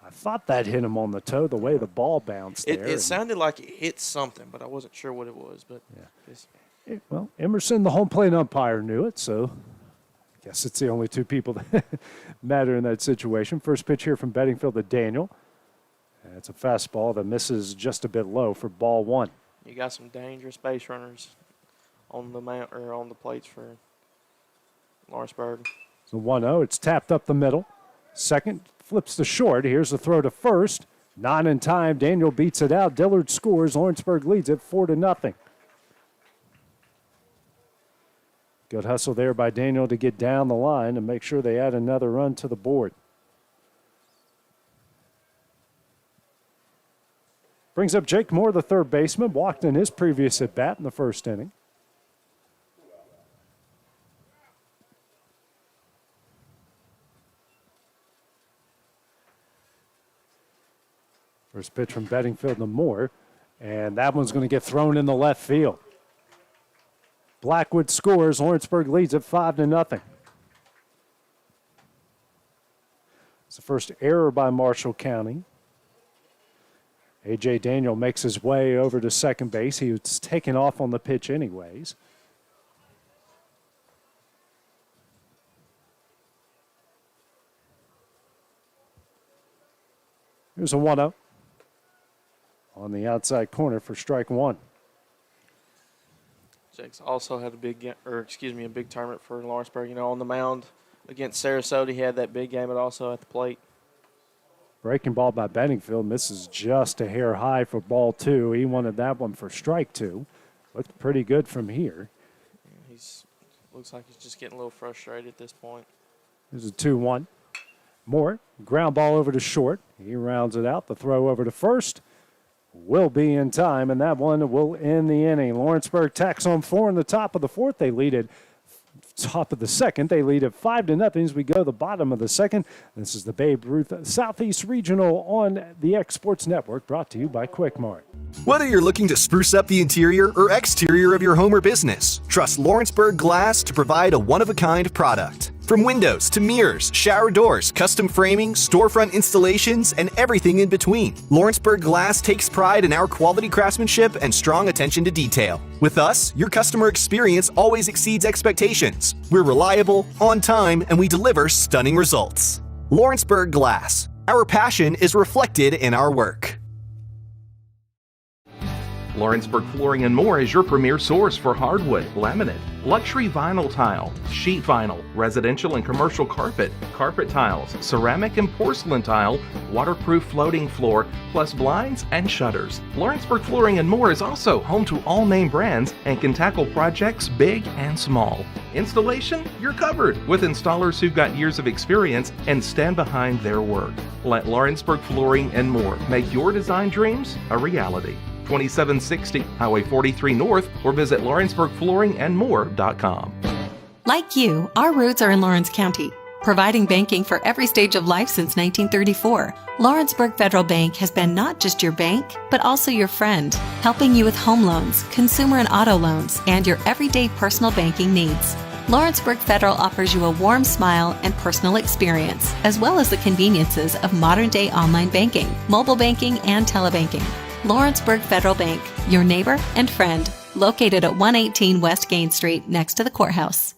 I thought that hit him on the toe the way the ball bounced there. It sounded like it hit something, but I wasn't sure what it was. But yeah. Well, Emerson, the home plate umpire, knew it, so I guess it's the only two people that matter in that situation. First pitch here from Bedingfield to Daniel. And it's a fastball that misses just a bit low for ball one. You got some dangerous base runners on the on the plates for Lawrenceburg. So 1-0. It's tapped up the middle. Second flips to short. Here's the throw to first. Not in time. Daniel beats it out. Dillard scores. Lawrenceburg leads it 4-0. Good hustle there by Daniel to get down the line and make sure they add another run to the board. Brings up Jake Moore, the third baseman, walked in his previous at-bat in the first inning. First pitch from Bedingfield to Moore, and that one's going to get thrown in the left field. Blackwood scores. Lawrenceburg leads it 5-0. It's the first error by Marshall County. A.J. Daniel makes his way over to second base. He was taken off on the pitch anyways. Here's a 1-0 on the outside corner for strike one. Jake's also had a big tournament for Lawrenceburg. You know, on the mound against Sarasota, he had that big game, but also at the plate. Breaking ball by Bedingfield misses just a hair high for ball two. He wanted that one for strike two. Looked pretty good from here. Yeah, looks like he's just getting a little frustrated at this point. There's a 2-1. Moore, ground ball over to short. He rounds it out. The throw over to first will be in time, and that one will end the inning. Lawrenceburg tacks on 4 in the top of the fourth. They lead it. Top of the second, they lead at 5-0 as we go to the bottom of the second. This is the Babe Ruth Southeast Regional on the X Sports Network, brought to you by Quick Mart. Whether you're looking to spruce up the interior or exterior of your home or business, trust Lawrenceburg Glass to provide a one-of-a-kind product. From windows to mirrors, shower doors, custom framing, storefront installations, and everything in between, Lawrenceburg Glass takes pride in our quality craftsmanship and strong attention to detail. With us, your customer experience always exceeds expectations. We're reliable, on time, and we deliver stunning results. Lawrenceburg Glass. Our passion is reflected in our work. Lawrenceburg Flooring and More is your premier source for hardwood, laminate, luxury vinyl tile, sheet vinyl, residential and commercial carpet, carpet tiles, ceramic and porcelain tile, waterproof floating floor, plus blinds and shutters. Lawrenceburg Flooring and More is also home to all name brands and can tackle projects big and small. Installation? You're covered with installers who've got years of experience and stand behind their work. Let Lawrenceburg Flooring and More make your design dreams a reality. 2760 Highway 43 North, or visit LawrenceburgFlooringandMore.com. Like you, our roots are in Lawrence County, providing banking for every stage of life since 1934. Lawrenceburg Federal Bank has been not just your bank, but also your friend, helping you with home loans, consumer and auto loans, and your everyday personal banking needs. Lawrenceburg Federal offers you a warm smile and personal experience, as well as the conveniences of modern-day online banking, mobile banking, and telebanking. Lawrenceburg Federal Bank, your neighbor and friend, located at 118 West Gain Street next to the courthouse.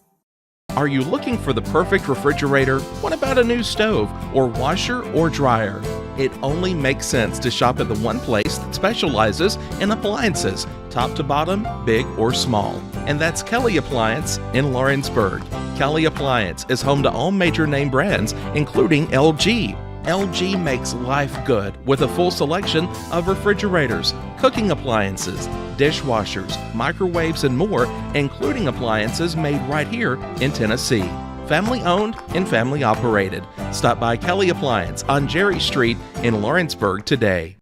Are you looking for the perfect refrigerator? What about a new stove or washer or dryer? It only makes sense to shop at the one place that specializes in appliances, top to bottom, big or small. And that's Kelly Appliance in Lawrenceburg. Kelly Appliance is home to all major name brands, including LG, LG makes life good with a full selection of refrigerators, cooking appliances, dishwashers, microwaves, and more, including appliances made right here in Tennessee. Family owned and family operated. Stop by Kelly Appliance on Jerry Street in Lawrenceburg today.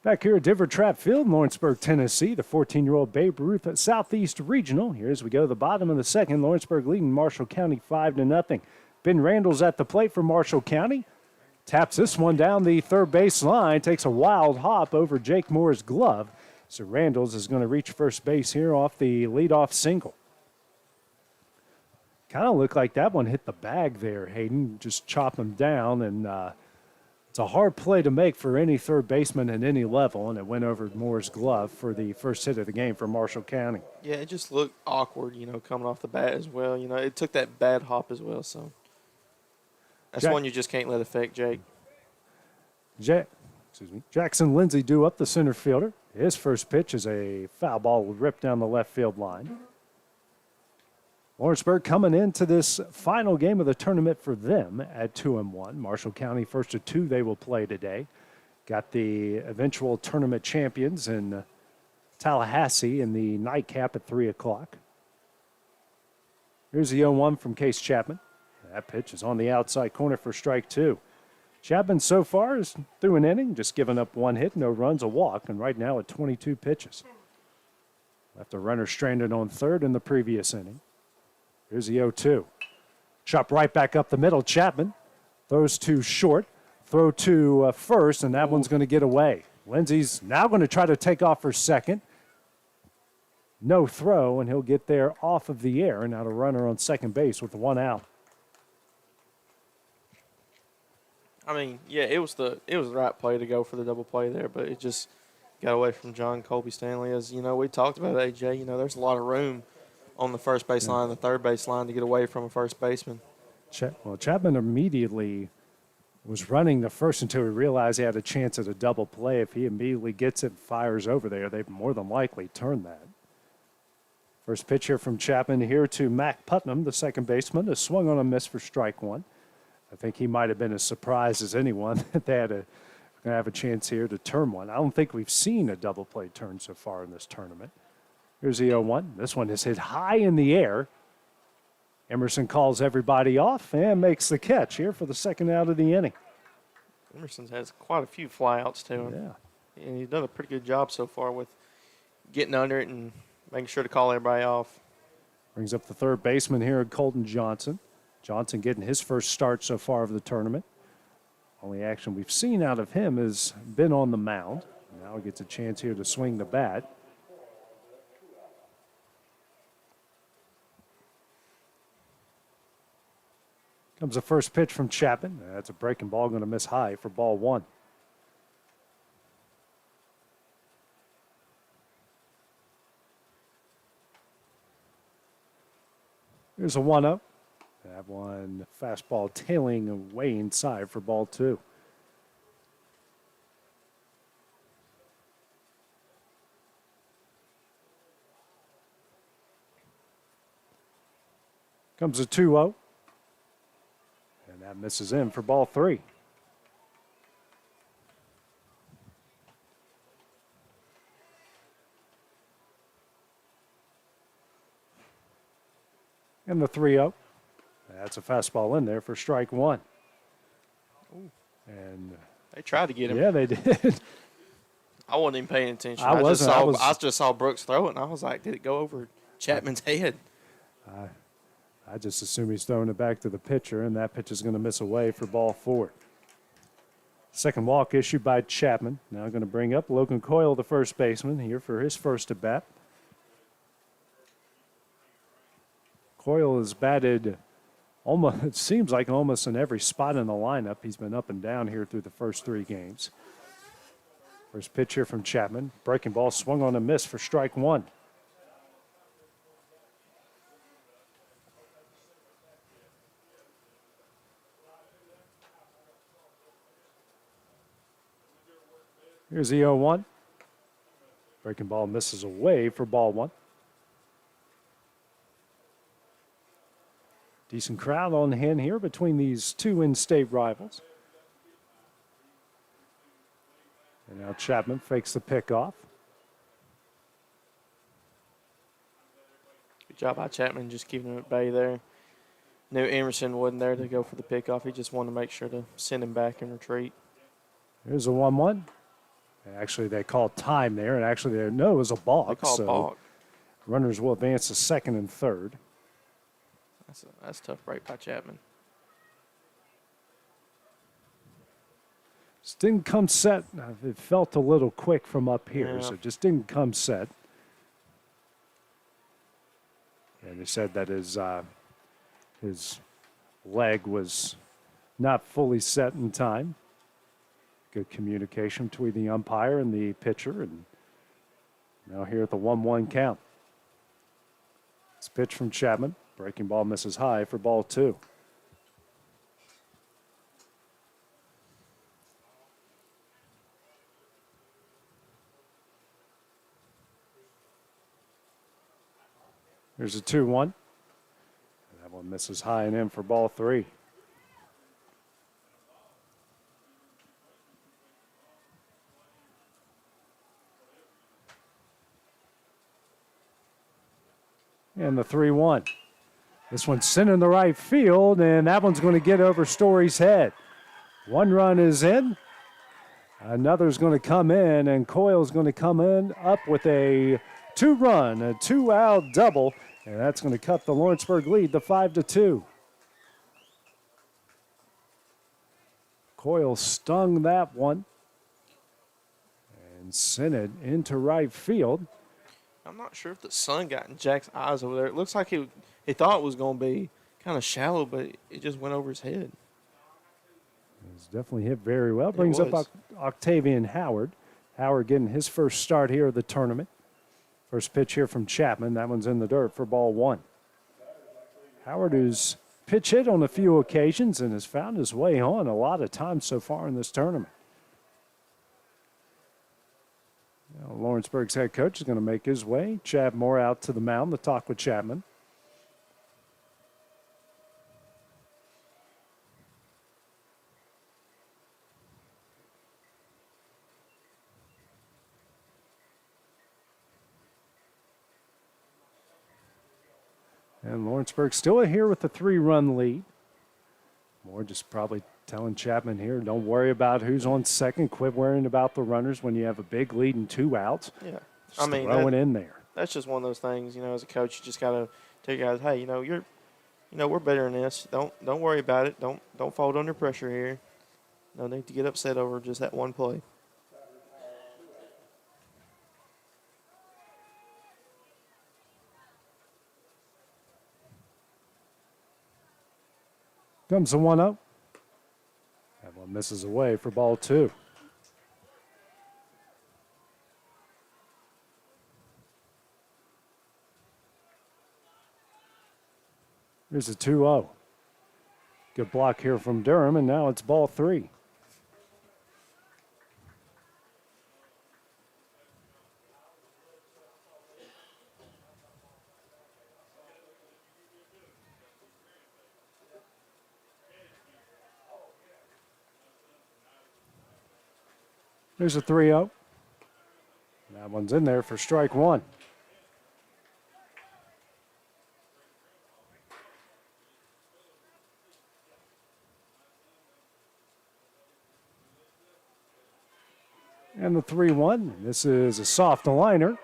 Back here at Diver Trap Field, Lawrenceburg, Tennessee, the 14-year-old Babe Ruth at Southeast Regional. Here as we go to the bottom of the second, Lawrenceburg leading Marshall County 5-0. Ben Randall's at the plate for Marshall County. Taps this one down the third base line, takes a wild hop over Jake Moore's glove. So Randall's is going to reach first base here off the leadoff single. Kind of looked like that one hit the bag there, Hayden. Just chop him down, and it's a hard play to make for any third baseman at any level, and it went over Moore's glove for the first hit of the game for Marshall County. Yeah, it just looked awkward, coming off the bat as well. It took that bad hop as well, so that's one you just can't let affect Jake. Jackson Lindsay due up the center fielder. His first pitch is a foul ball ripped down the left field line. Lawrenceburg coming into this final game of the tournament for them at 2-1. Marshall County first of two they will play today. Got the eventual tournament champions in Tallahassee in the nightcap at 3 o'clock. Here's the 0-1 from Case Chapman. That pitch is on the outside corner for strike two. Chapman so far is through an inning, just giving up one hit, no runs, a walk, and right now at 22 pitches. Left a runner stranded on third in the previous inning. Here's the 0-2. Chop right back up the middle. Chapman throws to short, throw to first, and that one's going to get away. Lindsay's now going to try to take off for second. No throw, and he'll get there off of the air, and now a runner on second base with one out. I mean, yeah, it was the right play to go for the double play there, but it just got away from John Colby Stanley. As we talked about AJ. There's a lot of room on the first base line, the third base line to get away from a first baseman. Chapman immediately was running the first until he realized he had a chance at a double play. If he immediately gets it and fires over there, they've more than likely turned that. First pitch here from Chapman here to Mac Putnam, the second baseman, a swung on a miss for strike one. I think he might have been as surprised as anyone that they had going to have a chance here to turn one. I don't think we've seen a double play turn so far in this tournament. Here's the 0-1. This one is hit high in the air. Emerson calls everybody off and makes the catch here for the second out of the inning. Emerson has quite a few flyouts to him. Yeah. And he's done a pretty good job so far with getting under it and making sure to call everybody off. Brings up the third baseman here, Colton Johnson. Johnson getting his first start so far of the tournament. Only action we've seen out of him has been on the mound. Now he gets a chance here to swing the bat. Comes the first pitch from Chapman. That's a breaking ball, going to miss high for ball one. Here's a 1-0. That one fastball tailing away inside for ball two. Comes a 2-0. And that misses in for ball three. And the 3-0. That's a fastball in there for strike one. Ooh. And they tried to get him. Yeah, they did. I wasn't even paying attention. I just saw Brooks throw it, and I was like, did it go over Chapman's head? I just assume he's throwing it back to the pitcher, and that pitch is going to miss away for ball four. Second walk issued by Chapman. Now going to bring up Logan Coyle, the first baseman, here for his first at bat. Coyle has batted almost, it seems like almost in every spot in the lineup. He's been up and down here through the first three games. First pitch here from Chapman. Breaking ball swung on a miss for strike one. Here's the 0-1. Breaking ball misses away for ball one. Decent crowd on hand here between these two in-state rivals. And now Chapman fakes the pickoff. Good job by Chapman just keeping him at bay there. Knew Emerson wasn't there to go for the pickoff. He just wanted to make sure to send him back and retreat. Here's a 1-1. Actually, they called time there, and actually, it was a balk. They called balk. Runners will advance to second and third. That's a tough break by Chapman. Just didn't come set. It felt a little quick from up here, Yeah. so just didn't come set. And they said that his leg was not fully set in time. Good communication between the umpire and the pitcher, and now here at the 1-1 count. It's pitch from Chapman. Breaking ball misses high for ball 2. Here's a 2-1. That one misses high and in for ball 3. And the 3-1. This one's sent in the right field, and that one's going to get over Story's head. One run is in. Another's going to come in, and Coyle's going to come in up with a 2-run, a 2-out double, and that's going to cut the Lawrenceburg lead to 5-2. Coyle stung that one and sent it into right field. I'm not sure if the sun got in Jack's eyes over there. It looks like he thought it was going to be kind of shallow, but it just went over his head. It's definitely hit very well. Brings up Octavian Howard. Howard getting his first start here of the tournament. First pitch here from Chapman. That one's in the dirt for ball 1. Howard, who's pitch hit on a few occasions and has found his way on a lot of times so far in this tournament. Now, Lawrenceburg's head coach is going to make his way. Chad Moore out to the mound to talk with Chapman. And Lawrenceburg still here with the 3-run lead. Moore just probably telling Chapman here, don't worry about who's on second. Quit worrying about the runners when you have a big lead and 2 outs. Yeah, just throw it in there. That's just one of those things. As a coach, you just got to tell your guys, hey, we're better than this. Don't worry about it. Don't fold under pressure here. No need to get upset over just that one play. Comes the 1-0. That one misses away for ball 2. Here's a 2-0. Good block here from Durham, and now it's ball 3. There's a 3-0. That one's in there for strike 1. And the 3-1. This is a soft liner.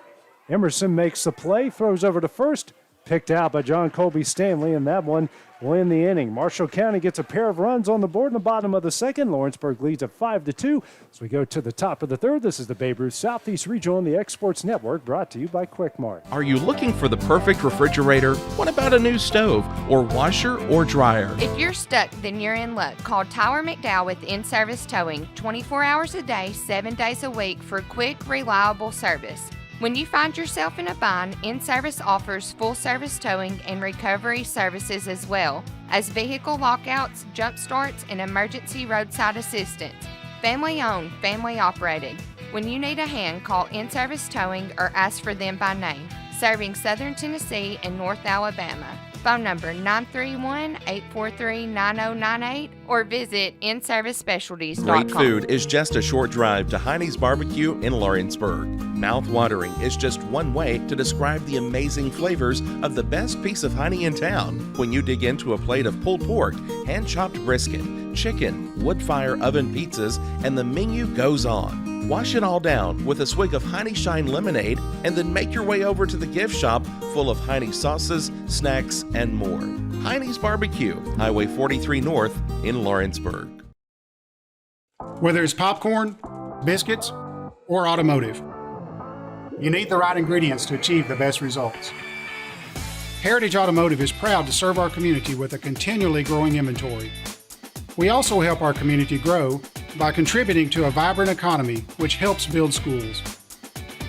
Emerson makes the play, throws over to first. Picked out by John Colby Stanley, and that one will end the inning. Marshall County gets a pair of runs on the board in the bottom of the second. Lawrenceburg leads at 5-2. As we go to the top of the third, this is the Babe Ruth Southeast Regional on the Exports Network, brought to you by Quick Mart. Are you looking for the perfect refrigerator? What about a new stove or washer or dryer? If you're stuck, then you're in luck. Call Tyler McDowell with In-Service Towing, 24 hours a day, 7 days a week for quick, reliable service. When you find yourself in a bind, In-Service offers full-service towing and recovery services as well as vehicle lockouts, jump starts, and emergency roadside assistance. Family-owned, family-operated. When you need a hand, call In-Service Towing or ask for them by name. Serving Southern Tennessee and North Alabama. Phone number 931-843-9098 or visit inservicespecialties.com. Great food is just a short drive to Heine's Barbecue in Lawrenceburg. Mouth-watering is just one way to describe the amazing flavors of the best piece of Heine in town. When you dig into a plate of pulled pork, hand-chopped brisket, chicken, wood-fire oven pizzas, and the menu goes on. Wash it all down with a swig of Heine Shine lemonade and then make your way over to the gift shop full of Heine sauces, snacks, and more. Heine's Barbecue, Highway 43 North in Lawrenceburg. Whether it's popcorn, biscuits, or automotive, you need the right ingredients to achieve the best results. Heritage Automotive is proud to serve our community with a continually growing inventory. We also help our community grow by contributing to a vibrant economy, which helps build schools.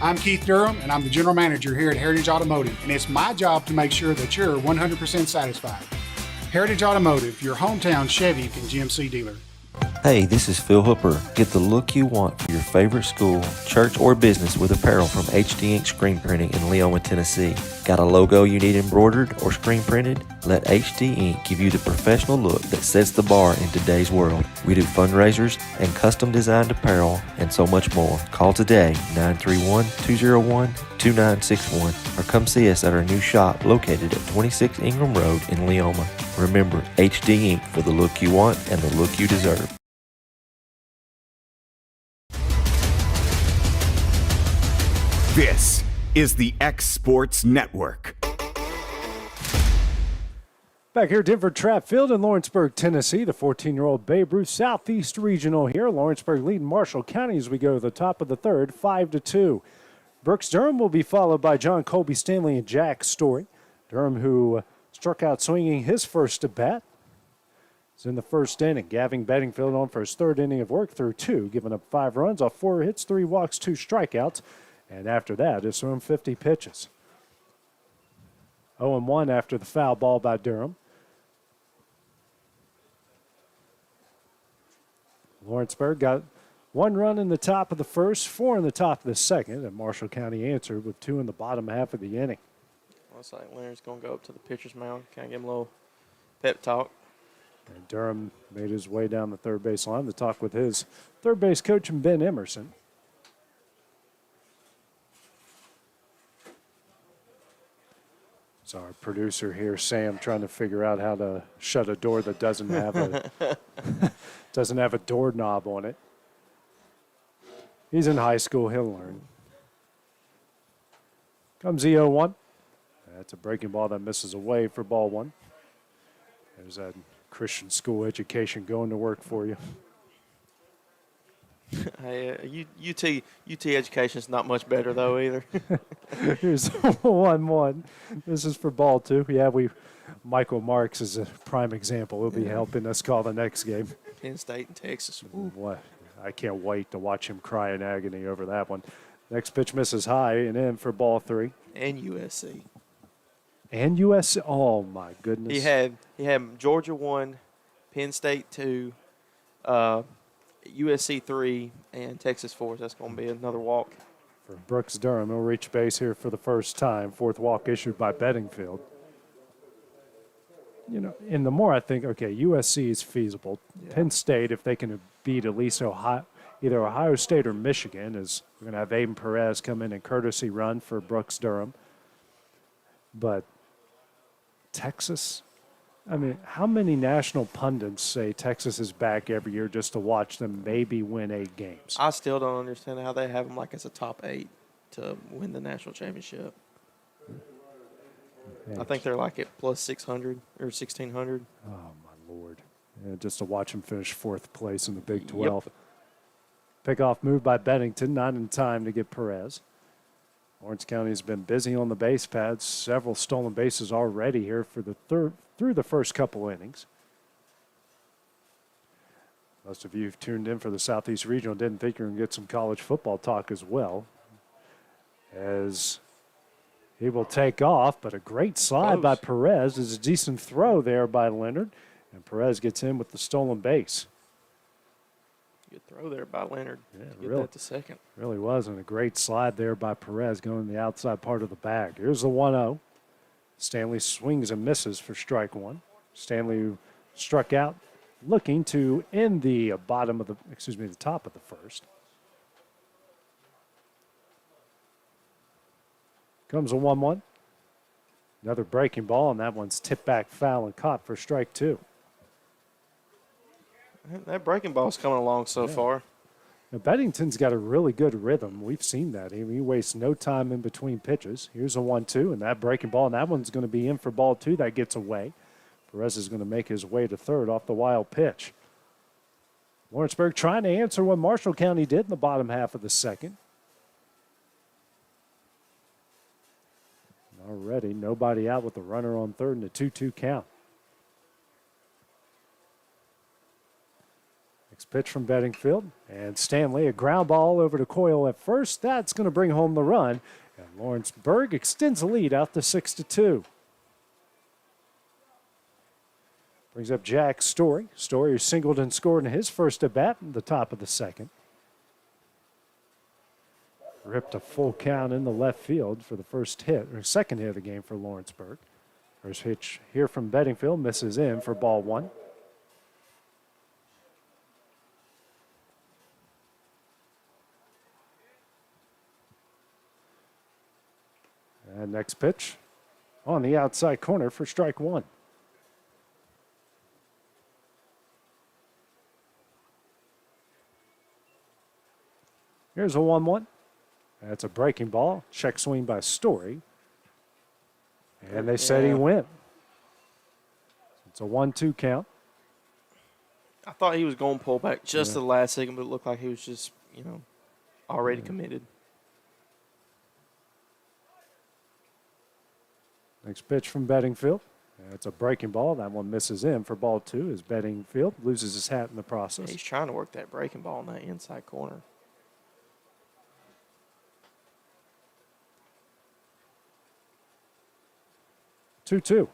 I'm Keith Durham, and I'm the General Manager here at Heritage Automotive, and it's my job to make sure that you're 100% satisfied. Heritage Automotive, your hometown Chevy and GMC dealer. Hey, this is Phil Hooper. Get the look you want for your favorite school, church, or business with apparel from HD Ink Screen Printing in Leoma, Tennessee. Got a logo you need embroidered or screen printed? Let HD Ink give you the professional look that sets the bar in today's world. We do fundraisers and custom designed apparel and so much more. Call today, 931-201-2961, or come see us at our new shop located at 26 Ingram Road in Leoma. Remember, HD Ink for the look you want and the look you deserve. This is the X Sports Network. Back here at Denver Track Field in Lawrenceburg, Tennessee, the 14-year-old Babe Ruth Southeast Regional here. Lawrenceburg leading Marshall County as we go to the top of the third, 5-2. Brooks Durham will be followed by John Colby Stanley and Jack Story. Durham, who struck out swinging his first at bat, is in the first inning. Gavin Bedingfield on for his third inning of work through 2, giving up 5 runs off 4 hits, 3 walks, 2 strikeouts. And after that, it's thrown 50 pitches. 0-1 after the foul ball by Durham. Lawrenceburg got 1 run in the top of the first, 4 in the top of the second, and Marshall County answered with 2 in the bottom half of the inning. Looks like Leonard's going to go up to the pitcher's mound, kind of give him a little pep talk. And Durham made his way down the third base line to talk with his third base coach, Ben Emerson. So our producer here, Sam, trying to figure out how to shut a door that doesn't have a doesn't have a doorknob on it. He's in high school, he'll learn. Comes the 0-1. That's a breaking ball that misses away for ball 1. There's that Christian school education going to work for you. Hey, UT education is not much better though either. Here's 1-1. This is for ball 2. Yeah, Michael Marks is a prime example. He'll be helping us call the next game. Penn State and Texas. What? I can't wait to watch him cry in agony over that one. Next pitch misses high and in for ball 3. And USC. And USC. Oh my goodness. He had Georgia 1, Penn State 2, USC 3, and Texas 4. So that's going to be another walk. For Brooks Durham, he'll reach base here for the first time. 4th walk issued by Bedingfield. You know, and the more I think, okay, USC is feasible. Yeah. Penn State, if they can beat at least either Ohio State or Michigan, is we're going to have Aiden Perez come in and courtesy run for Brooks Durham. But Texas, I mean, how many national pundits say Texas is back every year just to watch them maybe win 8 games? I still don't understand how they have them like as a top 8 to win the national championship. I think they're like at plus 600 or 1,600. Oh, my Lord. Yeah, just to watch them finish 4th place in the Big 12. Yep. Pickoff move by Bennington, not in time to get Perez. Lawrence County has been busy on the base pads. Several stolen bases already here for the through the first couple innings. Most of you who've tuned in for the Southeast Regional didn't think you were going to get some college football talk as well. As he will take off, but a great slide by Perez. Is a decent throw there by Leonard, and Perez gets in with the stolen base. Good throw there by Leonard. Yeah, to get really, that to second. Really was, and a great slide there by Perez going the outside part of the bag. Here's the 1-0. Stanley swings and misses for strike one. Stanley struck out, looking to end the the top of the first. Comes a 1-1. Another breaking ball, and that one's tipped back foul and caught for strike two. That breaking ball's coming along so far. Now, Beddington's got a really good rhythm. We've seen that. He wastes no time in between pitches. Here's a 1-2, and that breaking ball, and that one's going to be in for ball two. That gets away. Perez is going to make his way to third off the wild pitch. Lawrenceburg trying to answer what Marshall County did in the bottom half of the second. Already nobody out with the runner on third and a 2-2 count. Next pitch from Bedingfield, and Stanley, a ground ball over to Coyle at first. That's going to bring home the run, and Lawrenceburg extends the lead out to 6-2. Brings up Jack Story. Story singled and scored in his first at bat in the top of the second. Ripped a full count in the left field for the second hit of the game for Lawrenceburg. First pitch here from Bedingfield misses in for ball one. And next pitch on the outside corner for strike one. Here's a 1-1. That's a breaking ball. Check swing by Story. And they said he went. It's a 1-2 count. I thought he was going to pull back just the last second, but it looked like he was just, already committed. Next pitch from Bedingfield. That's a breaking ball. That one misses in for ball two as Bedingfield loses his hat in the process. He's trying to work that breaking ball in that inside corner. 2-2.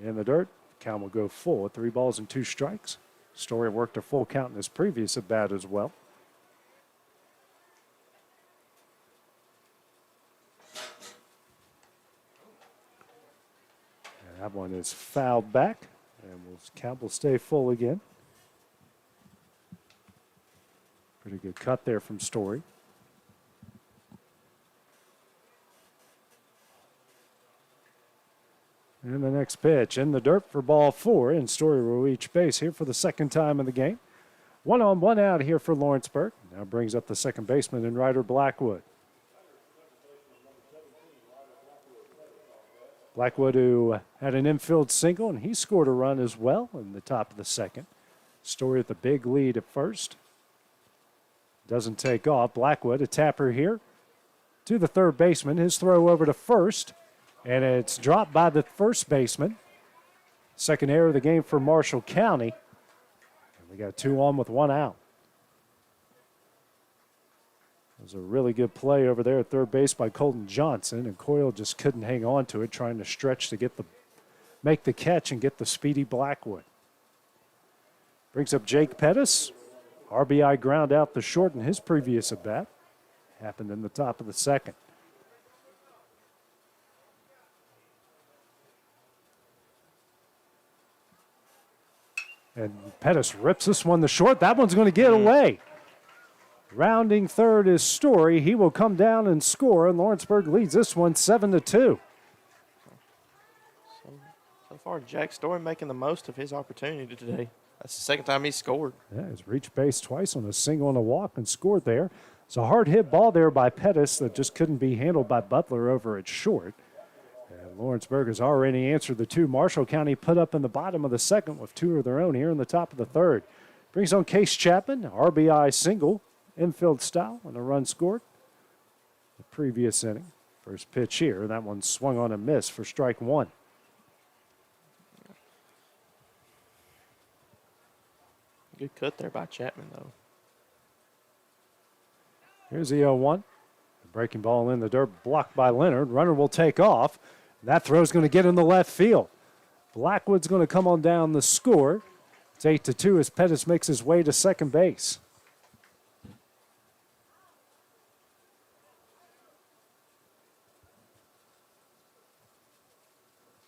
In the dirt, count will go full at 3 balls and 2 strikes. Story worked a full count in his previous at bat as well. And that one is fouled back, and count will stay full again. Pretty good cut there from Story. And the next pitch in the dirt for ball 4, and Story will reach base here for the second time in the game. 1 on, 1 out here for Lawrenceburg. Now brings up the second baseman and Ryder Blackwood. Blackwood, who had an infield single, and he scored a run as well in the top of the second. Story with the big lead at first. Doesn't take off. Blackwood, a tapper here to the third baseman. His throw over to first. And it's dropped by the first baseman. Second error of the game for Marshall County. And we got 2 on with 1 out. It was a really good play over there at third base by Colton Johnson, and Coyle just couldn't hang on to it, trying to stretch to make the catch and get the speedy Blackwood. Brings up Jake Pettis. RBI ground out the short in his previous at bat. Happened in the top of the second. And Pettis rips this one to short. That one's going to get away. Rounding third is Story. He will come down and score, and Lawrenceburg leads this one 7-2. So far, Jack Story making the most of his opportunity today. That's the second time he's scored. Yeah, he's reached base twice on a single and a walk and scored there. It's a hard hit ball there by Pettis that just couldn't be handled by Butler over at short. And Lawrenceburg has already answered the 2 Marshall County put up in the bottom of the second with 2 of their own here in the top of the third. Brings on Case Chapman, RBI single, infield style, and a run scored. The previous inning. First pitch here, that one swung on a miss for strike 1. Good cut there by Chapman, though. Here's the 0-1. The breaking ball in the dirt, blocked by Leonard. Runner will take off. That throw's going to get in the left field. Blackwood's going to come on down the score. It's 8-2 as Pettis makes his way to second base.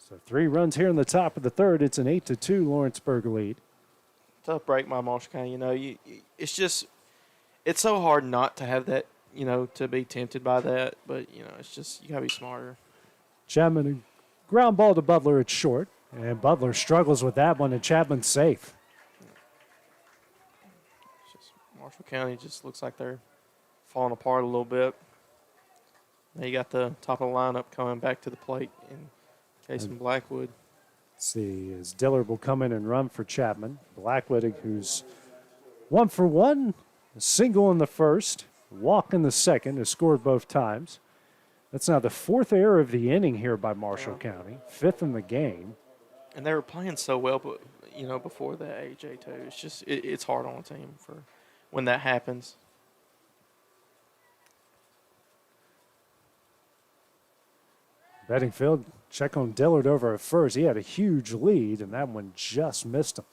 So 3 runs here in the top of the third. It's an 8-2 Lawrenceburg lead. Tough break by Marshall County. It's so hard not to have that, to be tempted by that. But, it's just, you got to be smarter. Chapman, a ground ball to Butler at short. And Butler struggles with that one, and Chapman's safe. Marshall County just looks like they're falling apart a little bit. Now you got the top of the lineup coming back to the plate in Case and Blackwood. Let's see, as Dillard will come in and run for Chapman. Blackwood, who's 1 for 1, a single in the first, walk in the second, has scored both times. That's now the 4th error of the inning here by Marshall County, 5th in the game. And they were playing so well, but before that, AJ too. It's just it's hard on a team for when that happens. Bedingfield check on Dillard over at first. He had a huge lead, and that one just missed him.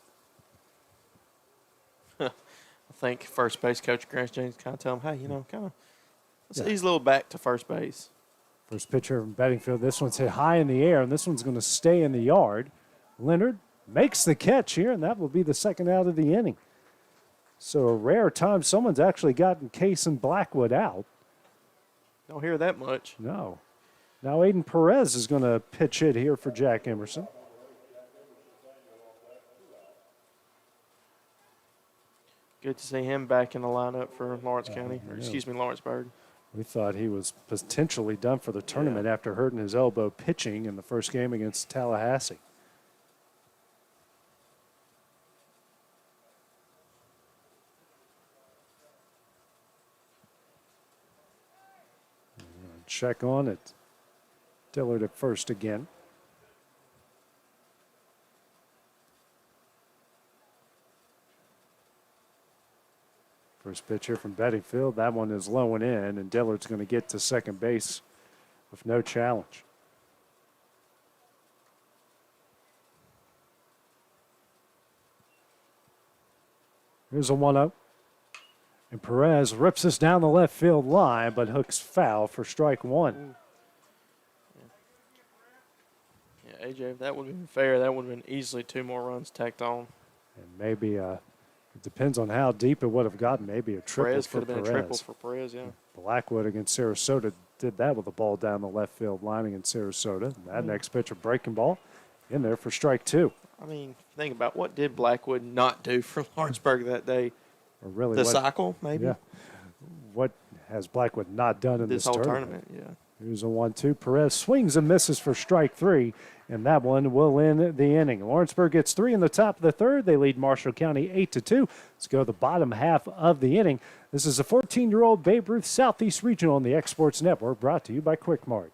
I think first base coach Grant James kind of tell him, hey, let's ease a little back to first base. First pitcher from Bedingfield. This one's hit high in the air, and this one's going to stay in the yard. Leonard makes the catch here, and that will be the second out of the inning. So a rare time someone's actually gotten Case and Blackwood out. Don't hear that much. No. Now Aiden Perez is going to pitch hit here for Jack Emerson. Good to see him back in the lineup for Lawrence County, Lawrenceburg. We thought he was potentially done for the tournament after hurting his elbow pitching in the first game against Tallahassee. Check on it. Dillard at first again. First pitch here from Bedingfield. That one is low and in, and Dillard's going to get to second base with no challenge. Here's a 1-0. And Perez rips this down the left field line, but hooks foul for strike one. Yeah, AJ, if that would have been fair, that would have been easily 2 more runs tacked on. And maybe it depends on how deep it would have gotten. Maybe a triple Perez for could have been a triple for Perez, yeah. Blackwood against Sarasota did that with a ball down the left field line against Sarasota. That next pitch, a breaking ball in there for strike 2. I mean, think about what did Blackwood not do for Lawrenceburg that day? Or really the cycle, maybe? Yeah. What has Blackwood not done in this whole tournament? Yeah. Here's a 1-2. Perez swings and misses for strike 3, and that one will end the inning. Lawrenceburg gets 3 in the top of the third. They lead Marshall County 8-2. Let's go to the bottom half of the inning. This is a 14-year-old Babe Ruth Southeast Regional on the Exports Network, brought to you by Quick Mart.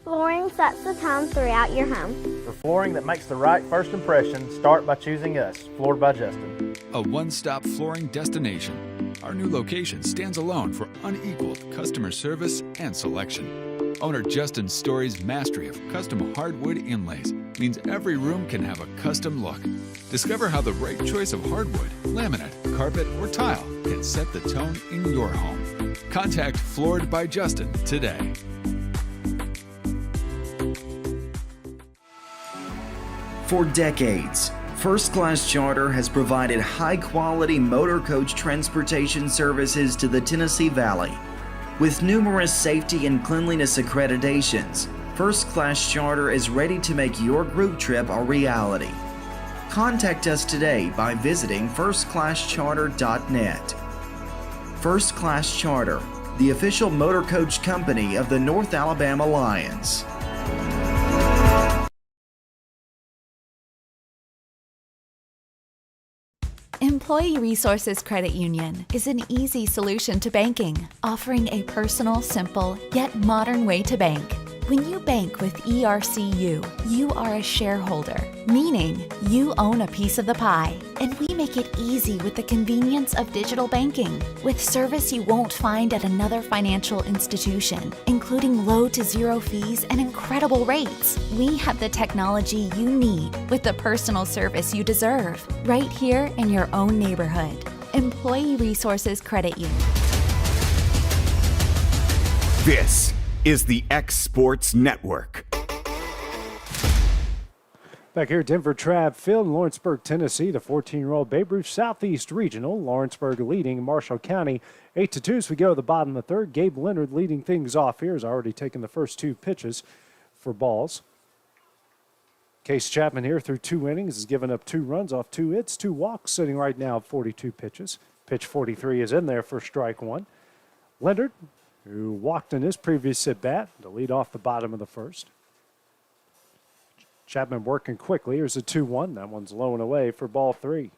Flooring sets the tone throughout your home. For flooring that makes the right first impression, start by choosing us, Floored by Justin. A one-stop flooring destination. Our new location stands alone for unequaled customer service and selection. Owner Justin Story's mastery of custom hardwood inlays means every room can have a custom look. Discover how the right choice of hardwood, laminate, carpet, or tile can set the tone in your home. Contact Floored by Justin today. For decades, First Class Charter has provided high-quality motor coach transportation services to the Tennessee Valley. With numerous safety and cleanliness accreditations, First Class Charter is ready to make your group trip a reality. Contact us today by visiting firstclasscharter.net. First Class Charter, the official motor coach company of the North Alabama Lions. Employee Resources Credit Union is an easy solution to banking, offering a personal, simple, yet modern way to bank. When you bank with ERCU, you are a shareholder, meaning you own a piece of the pie. And we make it easy with the convenience of digital banking, with service you won't find at another financial institution, including low to zero fees and incredible rates. We have the technology you need with the personal service you deserve, right here in your own neighborhood. Employee Resources Credit Union. This is the X Sports Network. Back here at Denver Trav Field in Lawrenceburg, Tennessee, the 14-year-old Babe Ruth Southeast Regional. Lawrenceburg leading Marshall County 8-2 as we go to the bottom of the third. Gabe Leonard leading things off here has already taken the first 2 pitches for balls. Case Chapman here through 2 innings has given up 2 runs off 2 hits, 2 walks, sitting right now at 42 pitches. Pitch 43 is in there for strike 1. Leonard, who walked in his previous at-bat to lead off the bottom of the first. Chapman working quickly. Here's a 2-1. That one's low and away for ball 3.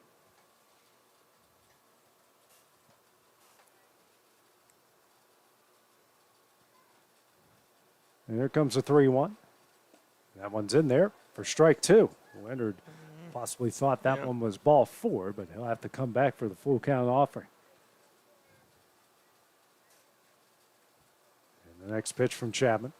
And here comes a 3-1. That one's in there for strike 2. Leonard possibly thought that one was ball 4, but he'll have to come back for the full count offering. And the next pitch from Chapman.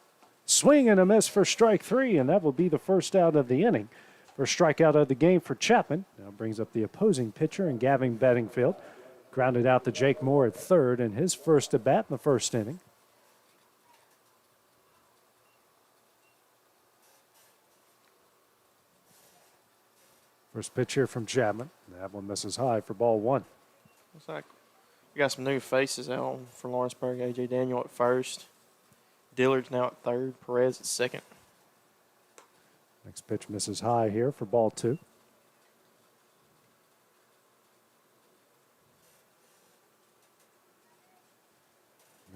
Swing and a miss for strike 3, and that will be the first out of the inning. First strikeout of the game for Chapman. Now brings up the opposing pitcher and Gavin Bedingfield. Grounded out to Jake Moore at third in his first at bat in the first inning. First pitch here from Chapman. That one misses high for ball 1. Looks like we got some new faces out for Lawrenceburg. A.J. Daniel at first. Dillard's now at third. Perez at second. Next pitch misses high here for ball 2.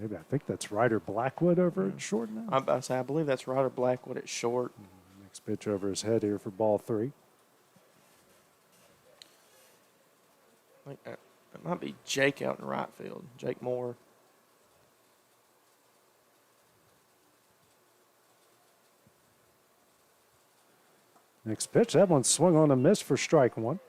Maybe I think that's Ryder Blackwood over at short now. I believe that's Ryder Blackwood at short. Next pitch over his head here for ball 3. I think that might be Jake out in right field. Jake Moore. Next pitch, that one swung on a miss for strike 1.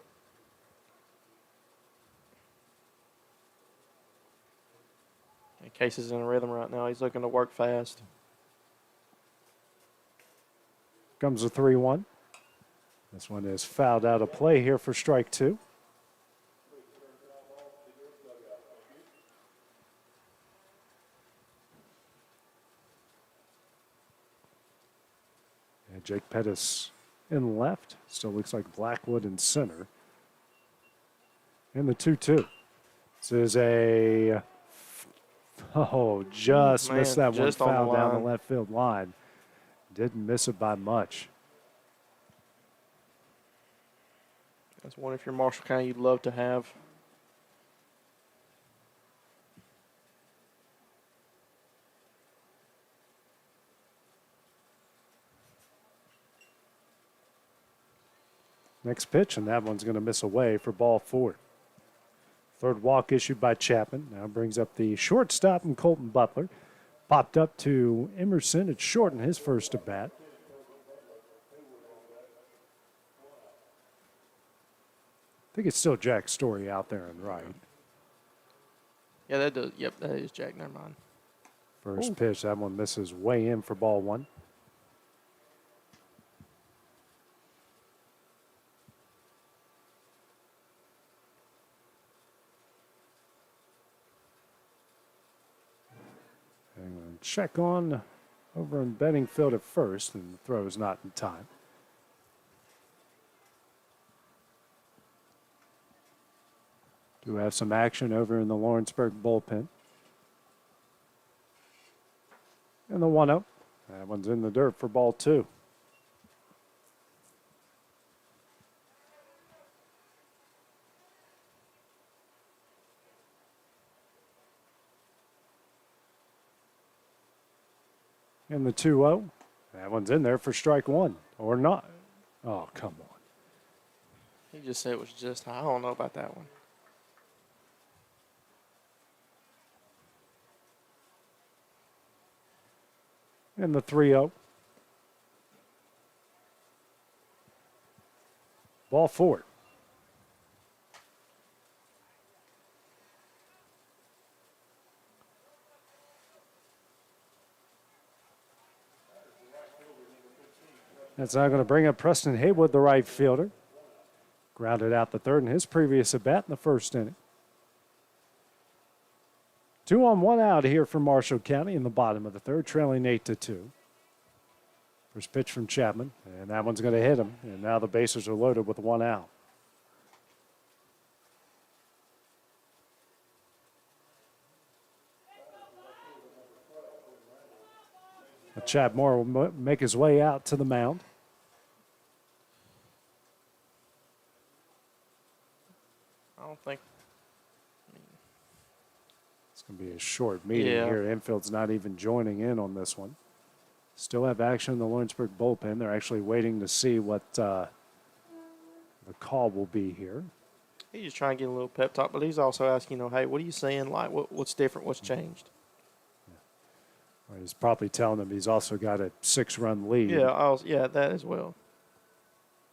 Case is in a rhythm right now. He's looking to work fast. Comes a 3-1. This one is fouled out of play here for strike 2. And Jake Pettis in left. Still looks like Blackwood in center. And the 2-2. This is a... Oh, just missed that one foul down the left field line. Didn't miss it by much. That's one if you're Marshall County you'd love to have. Next pitch, and that one's going to miss away for ball 4. Third walk issued by Chapman. Now brings up the shortstop and Colton Butler. Popped up to Emerson at short in his first at bat. I think it's still Jack Story out there in right. Yeah, that does. Yep, that is Jack. Never mind. First pitch, that one misses way in for ball 1. Check on over in Bedingfield at first, and the throw is not in time. Do have some action over in the Lawrenceburg bullpen. And the 1-0. That one's in the dirt for ball 2. And the 2-0. That one's in there for strike 1. Or not. Oh, come on. He just said it was just high. I don't know about that one. And the 3-0. Ball 4. That's now going to bring up Preston Haywood, the right fielder. Grounded out the third in his previous at-bat in the first inning. 2 on 1 out here for Marshall County in the bottom of the third, trailing 8-2. First pitch from Chapman, and that one's going to hit him. And now the bases are loaded with one out. Chad Moore will make his way out to the mound. I don't think. It's going to be a short meeting here. Infield's not even joining in on this one. Still have action in the Lawrenceburg bullpen. They're actually waiting to see what the call will be here. He's just trying to get a little pep talk, but he's also asking, hey, what are you saying? Like, what's different? What's changed? He's probably telling them he's also got a 6-run lead. Yeah, that as well.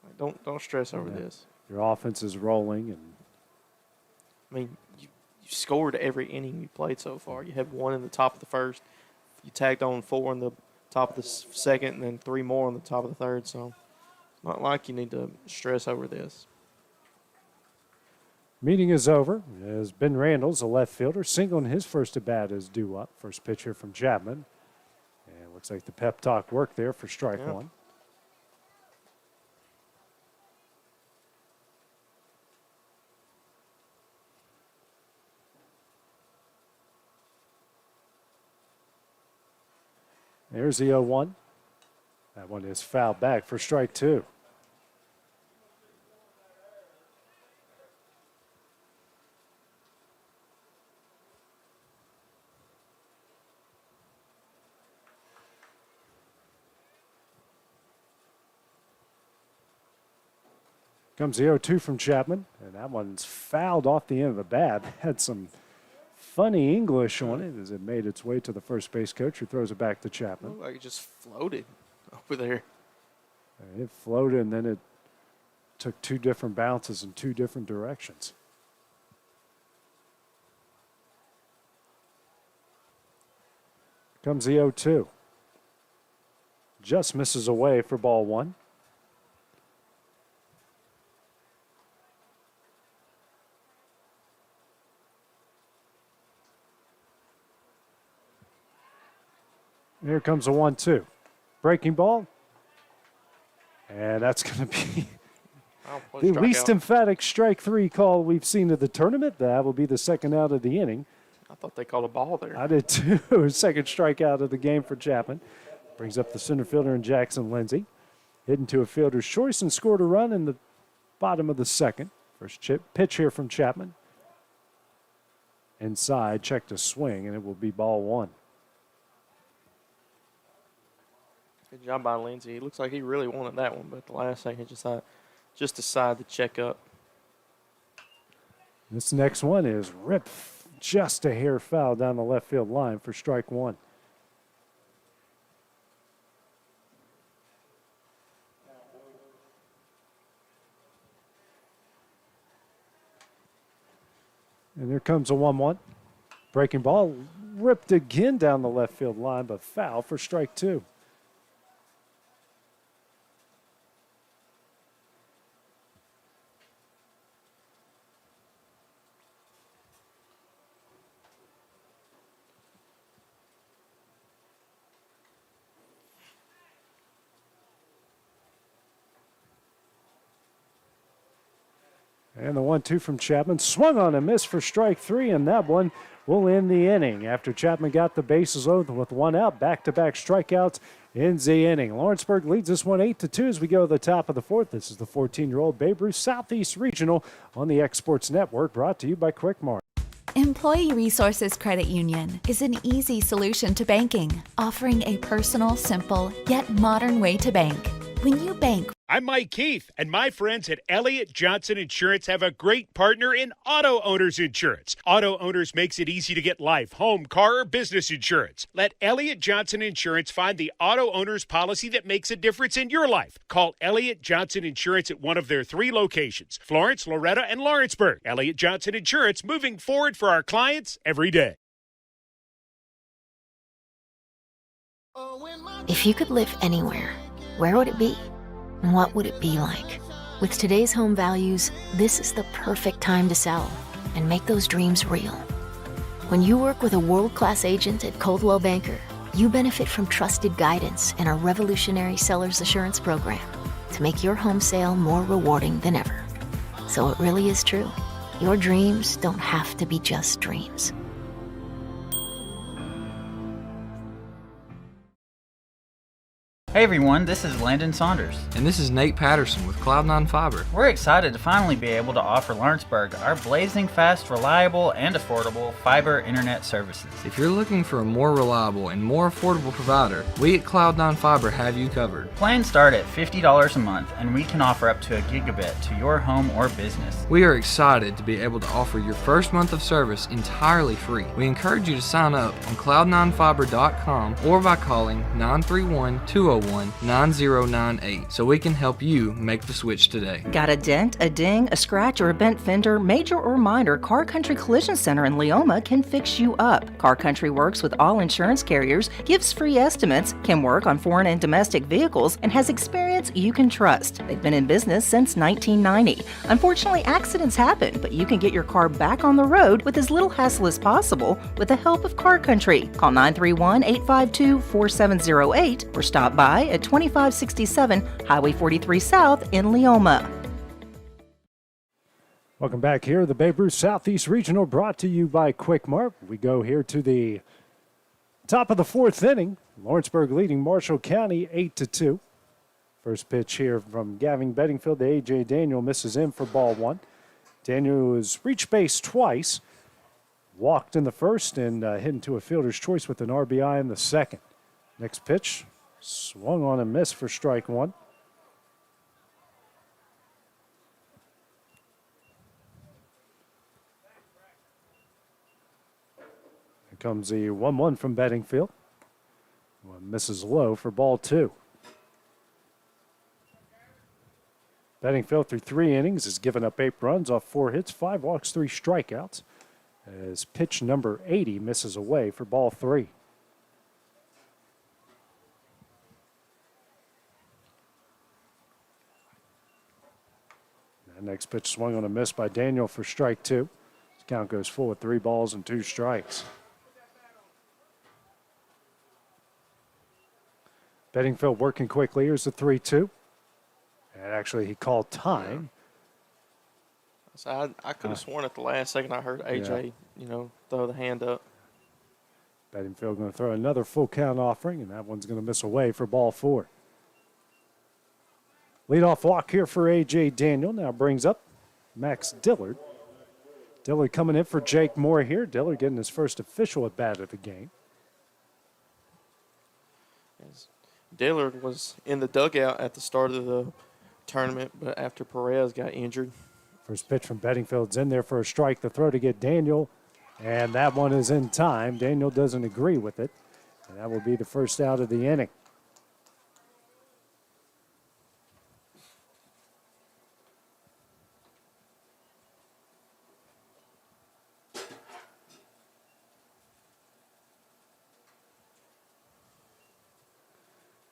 Like, don't stress over this. Your offense is rolling, and I mean, you scored every inning you played so far. You had 1 in the top of the first. You tagged on 4 in the top of the second, and then 3 more on the top of the third. So it's not like you need to stress over this. Meeting is over as Ben Randall's a left fielder. Single in his first at bat is due up. First pitch here from Chapman. And looks like the pep talk worked there for strike one. There's the 0-1. That one is fouled back for strike two. Comes the 0-2 from Chapman, and that one's fouled off the end of the bat. Had some funny English on it as it made its way to the first base coach, who throws it back to Chapman. Looked like it just floated over there. It floated, and then it took 2 different bounces in 2 different directions. Comes the 0-2. Just misses away for ball 1. Here comes a 1-2. Breaking ball. And that's going to be the least emphatic strike 3 call we've seen of the tournament. That will be the second out of the inning. I thought they called a ball there. I did too. Second strikeout of the game for Chapman. Brings up the center fielder in Jackson Lindsay. Hit into a fielder's choice and scored a run in the bottom of the second. First pitch here from Chapman. Inside, check to swing, and it will be ball 1. Good job by Lindsay. It looks like he really wanted that one, but at the last second just decided to check up. This next one is ripped just a hair foul down the left field line for strike 1. And here comes a 1-1. Breaking ball ripped again down the left field line, but foul for strike 2. And the 1-2 from Chapman. Swung on and missed for strike 3, and that one will end the inning. After Chapman got the bases loaded with 1 out, back-to-back strikeouts ends the inning. Lawrenceburg leads this one 8-2 as we go to the top of the 4th. This is the 14-year-old Babe Ruth Southeast Regional on the Exports Network, brought to you by QuickMart. Employee Resources Credit Union is an easy solution to banking, offering a personal, simple, yet modern way to bank. When you bank, I'm Mike Keith, and my friends at Elliott Johnson Insurance have a great partner in Auto Owners Insurance. Auto Owners makes it easy to get life, home, car, or business insurance. Let Elliott Johnson Insurance find the Auto Owners policy that makes a difference in your life. Call Elliott Johnson Insurance at one of their 3 locations, Florence, Loretta, and Lawrenceburg. Elliott Johnson Insurance, moving forward for our clients every day. If you could live anywhere, where would it be? And what would it be like? With today's home values, this is the perfect time to sell and make those dreams real. When you work with a world-class agent at Coldwell Banker, You benefit from trusted guidance and our revolutionary seller's assurance program to make your home sale more rewarding than ever. So it really is true. Your dreams don't have to be just dreams. Hey everyone, this is Landon Saunders. And this is Nate Patterson with Cloud9 Fiber. We're excited to finally be able to offer Lawrenceburg our blazing fast, reliable, and affordable fiber internet services. If you're looking for a more reliable and more affordable provider, we at Cloud9 Fiber have you covered. Plans start at $50 a month, and we can offer up to a gigabit to your home or business. We are excited to be able to offer your first month of service entirely free. We encourage you to sign up on cloud9fiber.com or by calling 931-201-9098 so we can help you make the switch today. Got a dent, a ding, a scratch, or a bent fender? Major or minor, Car Country Collision Center in Leoma can fix you up. Car Country works with all insurance carriers, gives free estimates, can work on foreign and domestic vehicles, and has experience you can trust. They've been in business since 1990. Unfortunately, accidents happen, but you can get your car back on the road with as little hassle as possible with the help of Car Country. Call 931-852-4708 or stop by at 2567 Highway 43 South in Leoma. Welcome back here. The Babe Ruth Southeast Regional brought to you by Quick Mart. We go here to the top of the fourth inning. Lawrenceburg leading Marshall County 8-2. First pitch here from Gavin Bedingfield to A.J. Daniel misses in for ball one. Daniel has reached base twice, walked in the first, and hit into a fielder's choice with an RBI in the second. Next pitch, swung on and missed for strike one. Here comes the 1-1 from Bedingfield. One misses low for ball two. Bedingfield through 3 innings has given up 8 runs off 4 hits, 5 walks, 3 strikeouts. As pitch number 80 misses away for ball 3. That next pitch swung on a miss by Daniel for strike 2. His count goes full with 3 balls and 2 strikes. Bedingfield working quickly. Here's the 3-2. And actually, he called time. So I could have sworn at the last second I heard AJ, throw the hand up. Bedingfield going to throw another full count offering, and that one's going to miss away for ball 4. Leadoff walk here for A.J. Daniel. Now brings up Max Dillard. Dillard coming in for Jake Moore here. Dillard getting his first official at bat of the game. Dillard was in the dugout at the start of the tournament, but after Perez got injured. First pitch from Bedingfield's in there for a strike. The throw to get Daniel, and that one is in time. Daniel doesn't agree with it, and that will be the first out of the inning.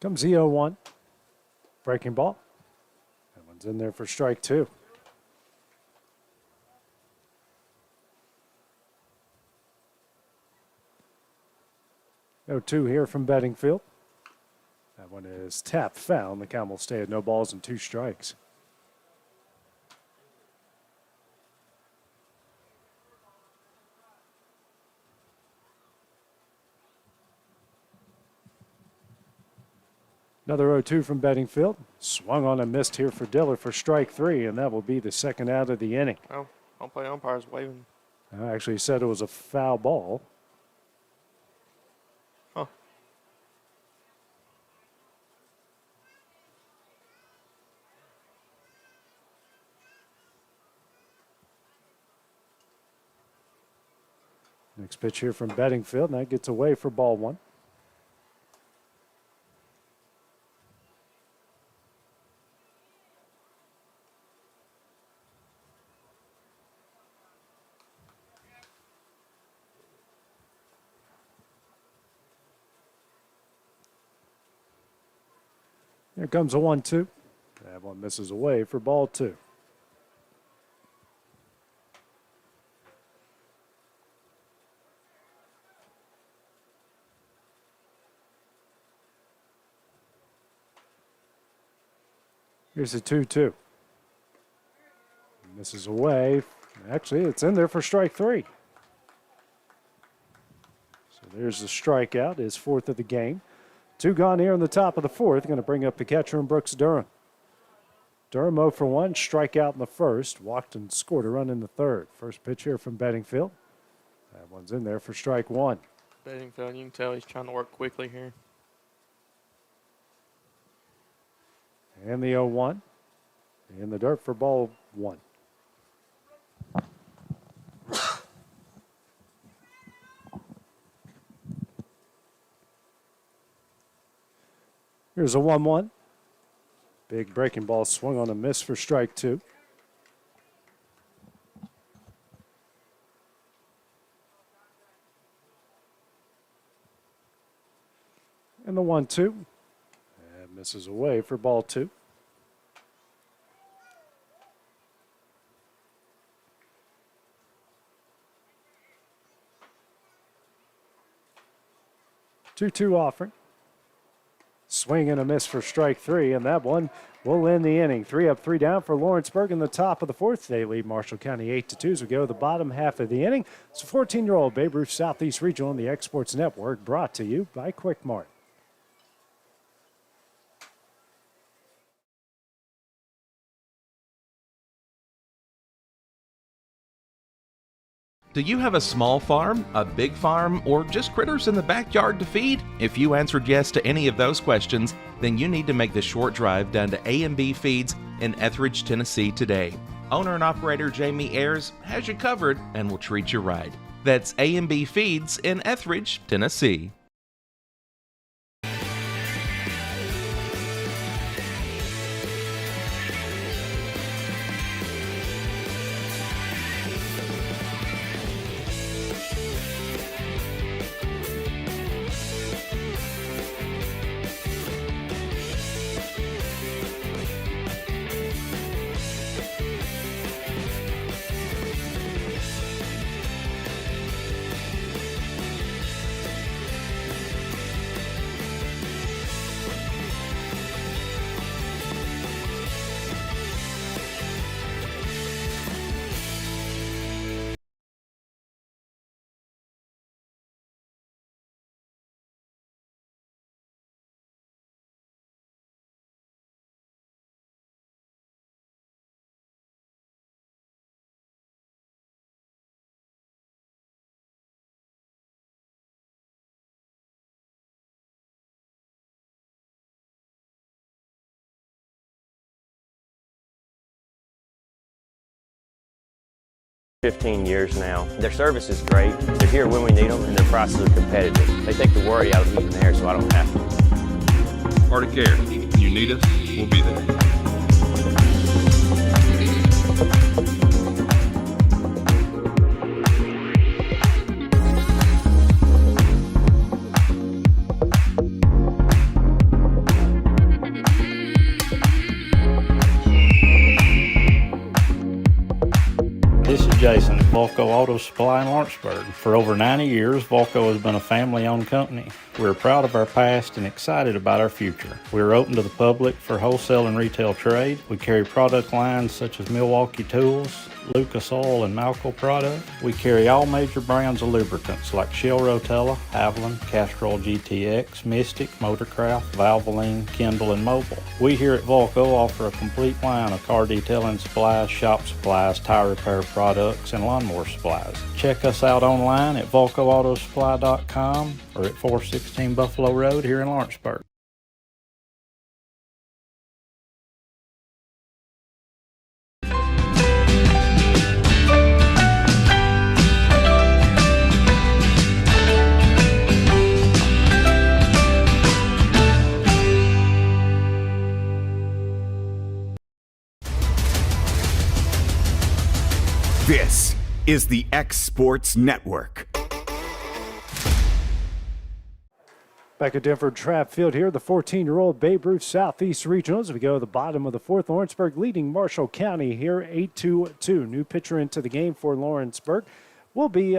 Comes the 0-1. Breaking ball. That one's in there for strike 2. No 2 here from Bedingfield. That one is tapped foul. The count will stay at no balls and 2 strikes. Another 0-2 from Bedingfield. Swung on and missed here for Dillard for strike 3, and that will be the second out of the inning. Oh, umpire's waving. I actually said it was a foul ball. Huh. Next pitch here from Bedingfield, and that gets away for ball 1. Here comes a 1-2. That one misses away for ball 2. Here's a 2-2. Misses away. Actually, it's in there for strike 3. So there's the strikeout, his 4th of the game. 2 gone here in the top of the 4th. Going to bring up the catcher in Brooks Durham. Durham 0 for 1, strikeout in the 1st. Walked and scored a run in the 3rd. First pitch here from Bedingfield. That one's in there for strike 1. Bedingfield, you can tell he's trying to work quickly here. And the 0-1. In the dirt for ball 1. Here's a 1-1. Big breaking ball swung on a miss for strike 2. And the 1-2. And misses away for ball 2. Two offering. Swing and a miss for strike 3, and that one will end the inning. 3 up, 3 down for Lawrenceburg in the top of the 4th. They lead Marshall County 8-2 as we go to the bottom half of the inning. It's a 14-year-old Babe Ruth Southeast Regional on the Exports Network, brought to you by Quick Mart. Do you have a small farm, a big farm, or just critters in the backyard to feed? If you answered yes to any of those questions, then you need to make the short drive down to A&B Feeds in Etheridge, Tennessee today. Owner and operator Jamie Ayers has you covered and will treat you right. That's A&B Feeds in Etheridge, Tennessee. Years now. Their service is great. They're here when we need them, and their prices are competitive. They take the worry out of using air, so I don't have to. Arctic Air. You need us, we'll be there. This is Jason at Volco Auto Supply in Lawrenceburg. For over 90 years, Volco has been a family-owned company. We're proud of our past and excited about our future. We're open to the public for wholesale and retail trade. We carry product lines such as Milwaukee Tools, Lucas Oil, and Malco products. We carry all major brands of lubricants like Shell Rotella, Haviland, Castrol GTX, Mystic, Motorcraft, Valvoline, Kindle, and Mobil. We here at Volco offer a complete line of car detailing supplies, shop supplies, tire repair products, and lawnmower supplies. Check us out online at VolcoAutosupply.com or at 416 Buffalo Road here in Lawrenceburg. This is the X Sports Network. Back at Denver Trapp Field here, the 14-year-old Babe Ruth Southeast Regionals. We go to the bottom of the 4th. Lawrenceburg leading Marshall County here 8-2. New pitcher into the game for Lawrenceburg will be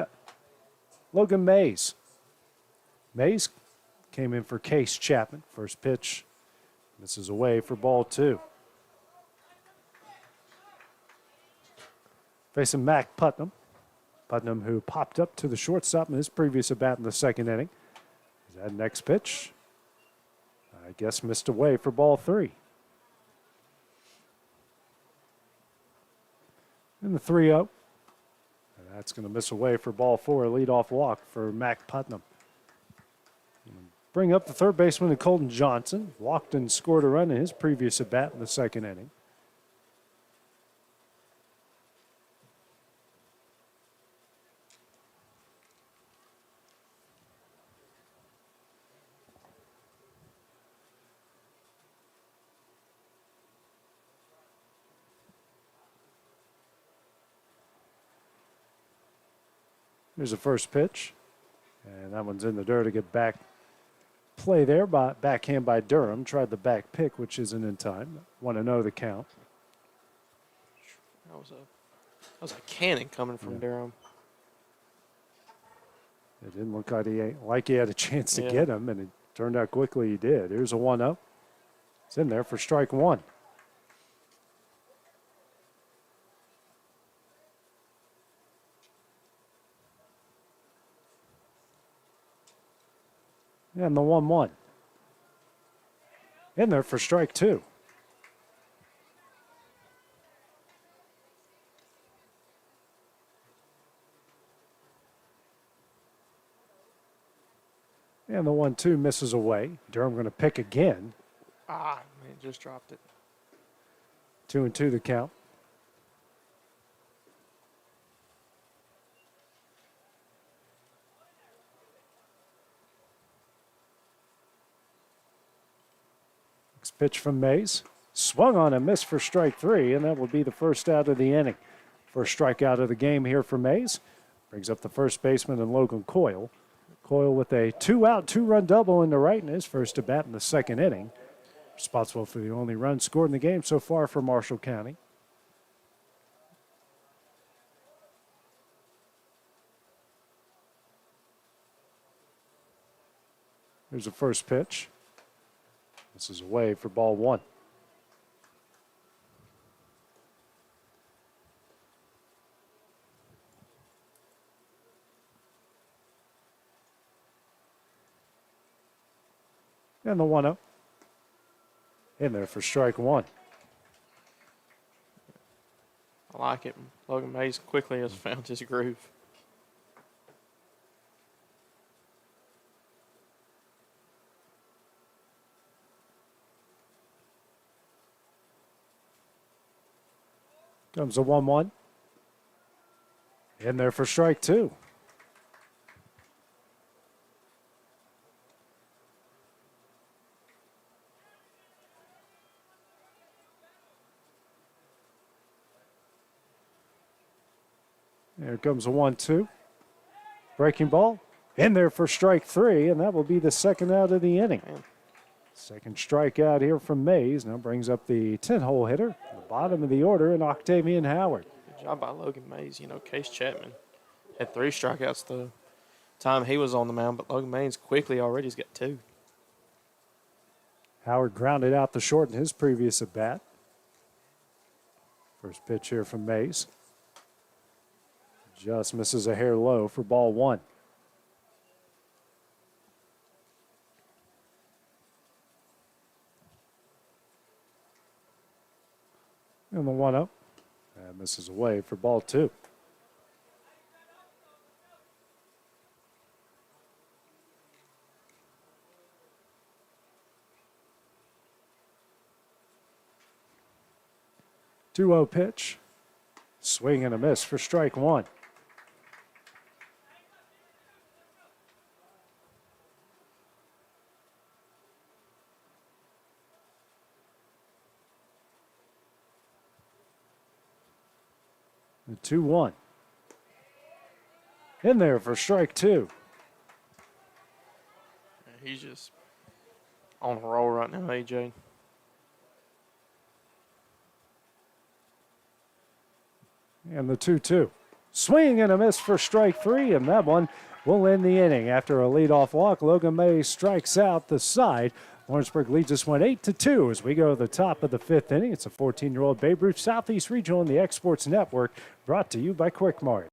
Logan Mays. Mays came in for Case Chapman. First pitch misses away for ball 2. facing Mac Putnam. Putnam, who popped up to the shortstop in his previous at-bat in the second inning. That next pitch, I guess, missed away for ball 3. And the 3-0. And that's going to miss away for ball 4, a leadoff walk for Mac Putnam. Bring up the third baseman, Colton Johnson. Walked and scored a run in his previous at-bat in the second inning. Here's the first pitch, and that one's in the dirt to get back. Play there, by backhand by Durham. Tried the back pick, which isn't in time. 1-0 the count. That was a cannon coming from Durham. It didn't look like he had a chance to get him, and it turned out quickly he did. Here's a 1-0. It's in there for strike 1. And the 1-1. In there for strike 2. And the 1-2 misses away. Durham going to pick again. Man, just dropped it. 2-2 the count. Pitch from Mays. Swung on and missed for strike 3, and that will be the first out of the inning. First strikeout of the game here for Mays. Brings up the first baseman and Logan Coyle. Coyle with a 2-out, 2-run double in the right in his first at bat in the second inning. Responsible for the only run scored in the game so far for Marshall County. Here's the first pitch. This is away for ball 1. And the 1-0. In there for strike 1. I like it. Logan Mays quickly has found his groove. Comes a 1-1. In there for strike 2. There comes a 1-2. Breaking ball. In there for strike 3, and that will be the second out of the inning. Second strikeout here from Mays. Now brings up the 10-hole hitter, the bottom of the order, and Octavian Howard. Good job by Logan Mays. You know, Case Chapman had 3 strikeouts the time he was on the mound, but Logan Mays quickly already has got 2. Howard grounded out the short in his previous at-bat. First pitch here from Mays. Just misses a hair low for ball 1. And the 1-0. And misses away for ball 2. Two-0 pitch. Swing and a miss for strike 1. The 2-1. In there for strike 2. He's just on a roll right now, AJ. And the 2-2. Swing and a miss for strike 3, and that one will end the inning. After a leadoff walk, Logan Mays strikes out the side Lawrenceburg leads this one 8-2 as we go to the top of the 5th inning. It's a 14-year-old Babe Ruth Southeast Regional and the Exports Network, brought to you by Quick Mart.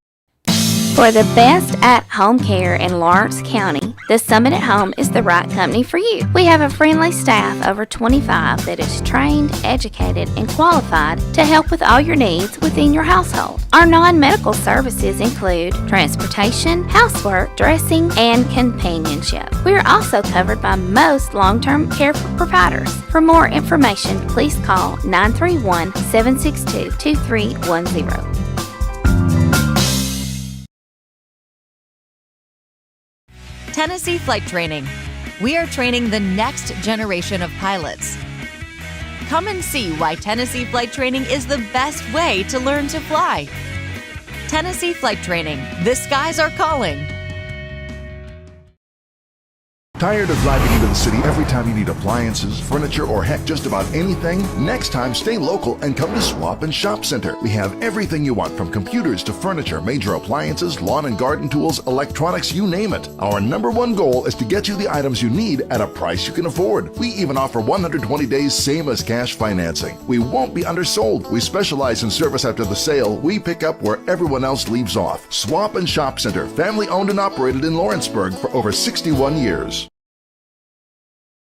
For the best at-home care in Lawrence County, the Summit at Home is the right company for you. We have a friendly staff over 25 that is trained, educated, and qualified to help with all your needs within your household. Our non-medical services include transportation, housework, dressing, and companionship. We are also covered by most long-term care providers. For more information, please call 931-762-2310. Tennessee Flight Training. We are training the next generation of pilots. Come and see why Tennessee Flight Training is the best way to learn to fly. Tennessee Flight Training. The skies are calling. Tired of driving into the city every time you need appliances, furniture, or heck, just about anything? Next time, stay local and come to Swap and Shop Center. We have everything you want, from computers to furniture, major appliances, lawn and garden tools, electronics, you name it. Our #1 goal is to get you the items you need at a price you can afford. We even offer 120 days same as cash financing. We won't be undersold. We specialize in service after the sale. We pick up where everyone else leaves off. Swap and Shop Center, family owned and operated in Lawrenceburg for over 61 years.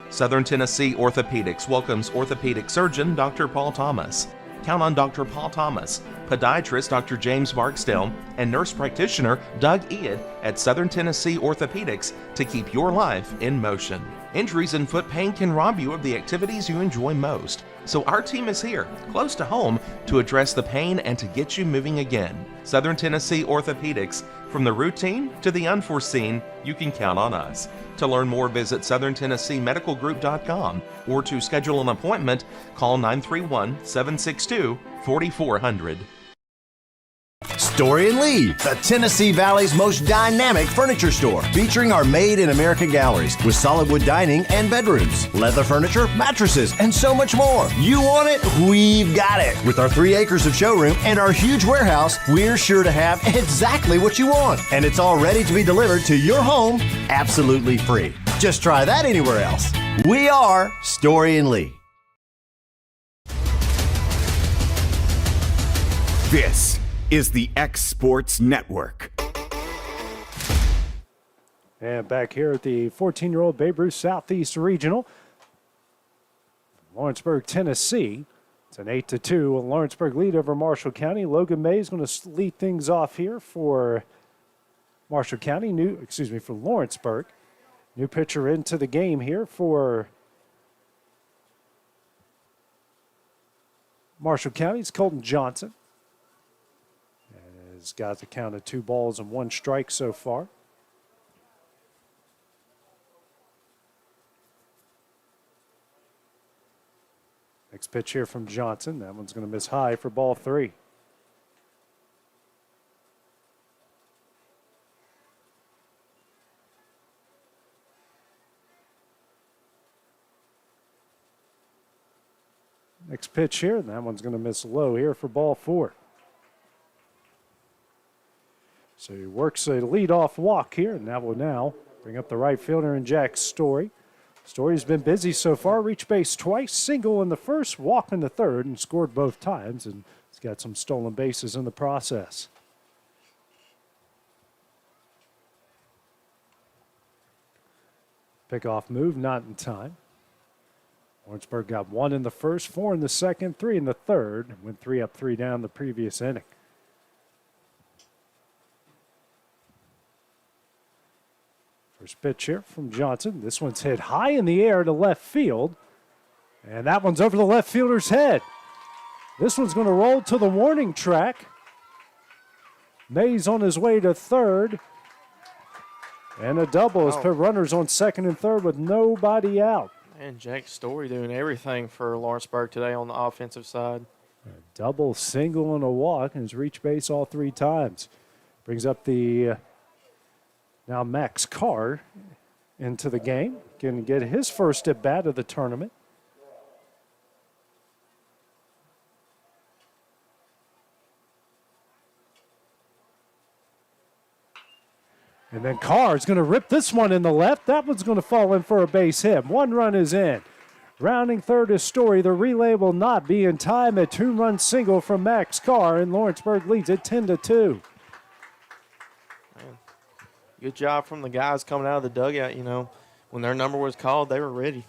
Southern Tennessee Orthopedics welcomes orthopedic surgeon Dr. Paul Thomas. Count on Dr. Paul Thomas, podiatrist Dr. James Barksdale, and nurse practitioner Doug Iad at Southern Tennessee Orthopedics to keep your life in motion. Injuries and foot pain can rob you of the activities you enjoy most. So our team is here, close to home, to address the pain and to get you moving again. Southern Tennessee Orthopedics. From the routine to the unforeseen, you can count on us. To learn more, visit SouthernTennesseeMedicalGroup.com or to schedule an appointment, call 931-762-4400. Story & Lee, the Tennessee Valley's most dynamic furniture store, featuring our Made in America galleries with solid wood dining and bedrooms, leather furniture, mattresses, and so much more. You want it? We've got it. With our 3 acres of showroom and our huge warehouse, we're sure to have exactly what you want. And it's all ready to be delivered to your home absolutely free. Just try that anywhere else. We are Story & Lee. This is the X Sports Network. And back here at the 14-year-old Babe Ruth Southeast Regional, Lawrenceburg, Tennessee. It's an 8-2 Lawrenceburg lead over Marshall County. Logan May is going to lead things off here for Marshall County. For Lawrenceburg. New pitcher into the game here for Marshall County. It's Colton Johnson. Has got the count of 2 balls and 1 strike so far. Next pitch here from Johnson. That one's going to miss high for ball 3. Next pitch here, and that one's going to miss low here for ball 4. So he works a leadoff walk here, and that will now bring up the right fielder in Jack Story. Story's been busy so far, reached base twice, single in the first, walk in the third, and scored both times, and he's got some stolen bases in the process. Pickoff move, not in time. Lawrenceburg got 1 in the first, 4 in the second, 3 in the third, went 3 up, 3 down the previous inning. First pitch here from Johnson. This one's hit high in the air to left field. And that one's over the left fielder's head. This one's going to roll to the warning track. May's on his way to third. And a double has put runners on second and third with nobody out. And Jack Story doing everything for Lawrenceburg today on the offensive side. A double, single, and a walk, and has reached base all 3 times. Brings up the now Max Carr into the game. Can get his first at bat of the tournament. And then Carr is going to rip this one in the left. That one's going to fall in for a base hit. 1 run is in. Rounding third is Story. The relay will not be in time. A 2-run single from Max Carr, and Lawrenceburg leads it 10-2. Good job from the guys coming out of the dugout. When their number was called, they were ready.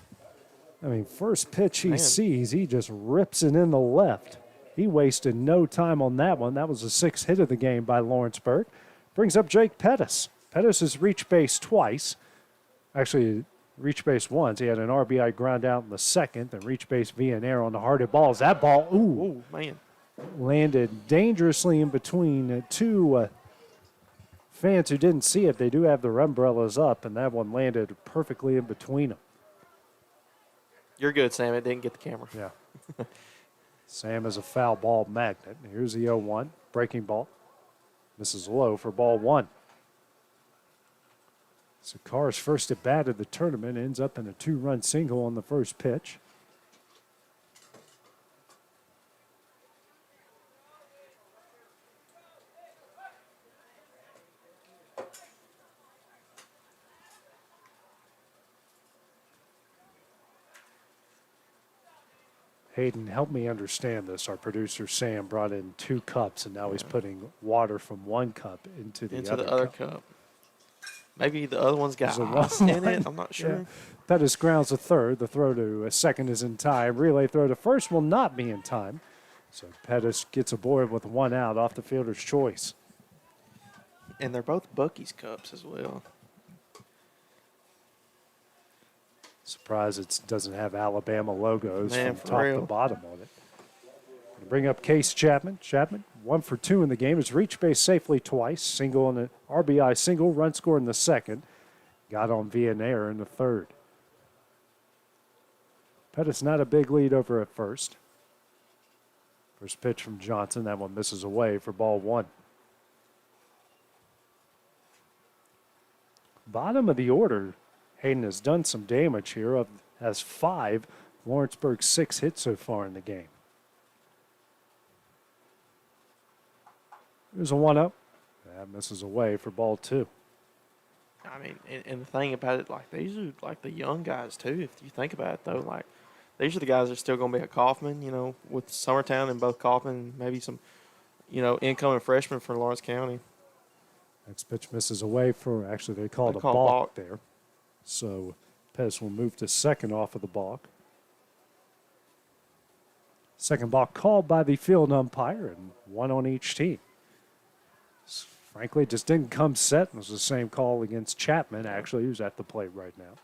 I mean, first pitch he sees, he just rips it in the left. He wasted no time on that one. That was the 6th hit of the game by Lawrenceburg. Brings up Jake Pettis. Pettis has reached base twice. Actually, reached base once. He had an RBI ground out in the 2nd, then reached base via an error on the hearted balls. That ball, Ooh, man. Landed dangerously in between two fans who didn't see it. They do have their umbrellas up, and that one landed perfectly in between them. You're good, Sam. It didn't get the camera. Yeah. Sam is a foul ball magnet. Here's the 0-1. Breaking ball. Misses low for ball 1. So Carr's first at bat of the tournament ends up in a 2-run single on the first pitch. Hayden, help me understand this. Our producer Sam brought in 2 cups, and now he's putting water from 1 cup into the other cup. Maybe the other one's got ice in it. I'm not sure. Yeah. Pettis grounds a third. The throw to a second is in time. Relay throw to first will not be in time. So Pettis gets aboard with 1 out off the fielder's choice. And they're both Buc-ee's cups as well. Surprised it doesn't have Alabama logos from top real. to bottom on it. Gonna bring up Case Chapman. Chapman, 1 for 2 in the game. Has reached base safely twice. Single on the RBI single. Run score in the 2nd. Got on via an error in the 3rd. Pettis not a big lead over at first. First pitch from Johnson. That one misses away for ball 1. Bottom of the order. Hayden has done some damage here. Has 5. Lawrenceburg 6 hits so far in the game. There's a 1-0. That misses away for ball 2. I mean, and the thing about it, like, these are like the young guys too. If you think about it, though, like, these are the guys that are still going to be at Kaufman. With Summertown and both Kaufman, and maybe some, incoming freshmen for Lawrence County. Next pitch misses away for. Actually, they called a balk there. So Pettis will move to second off of the balk. Second balk called by the field umpire, and 1 on each team. Frankly, it just didn't come set. It was the same call against Chapman, actually, who's at the plate right now.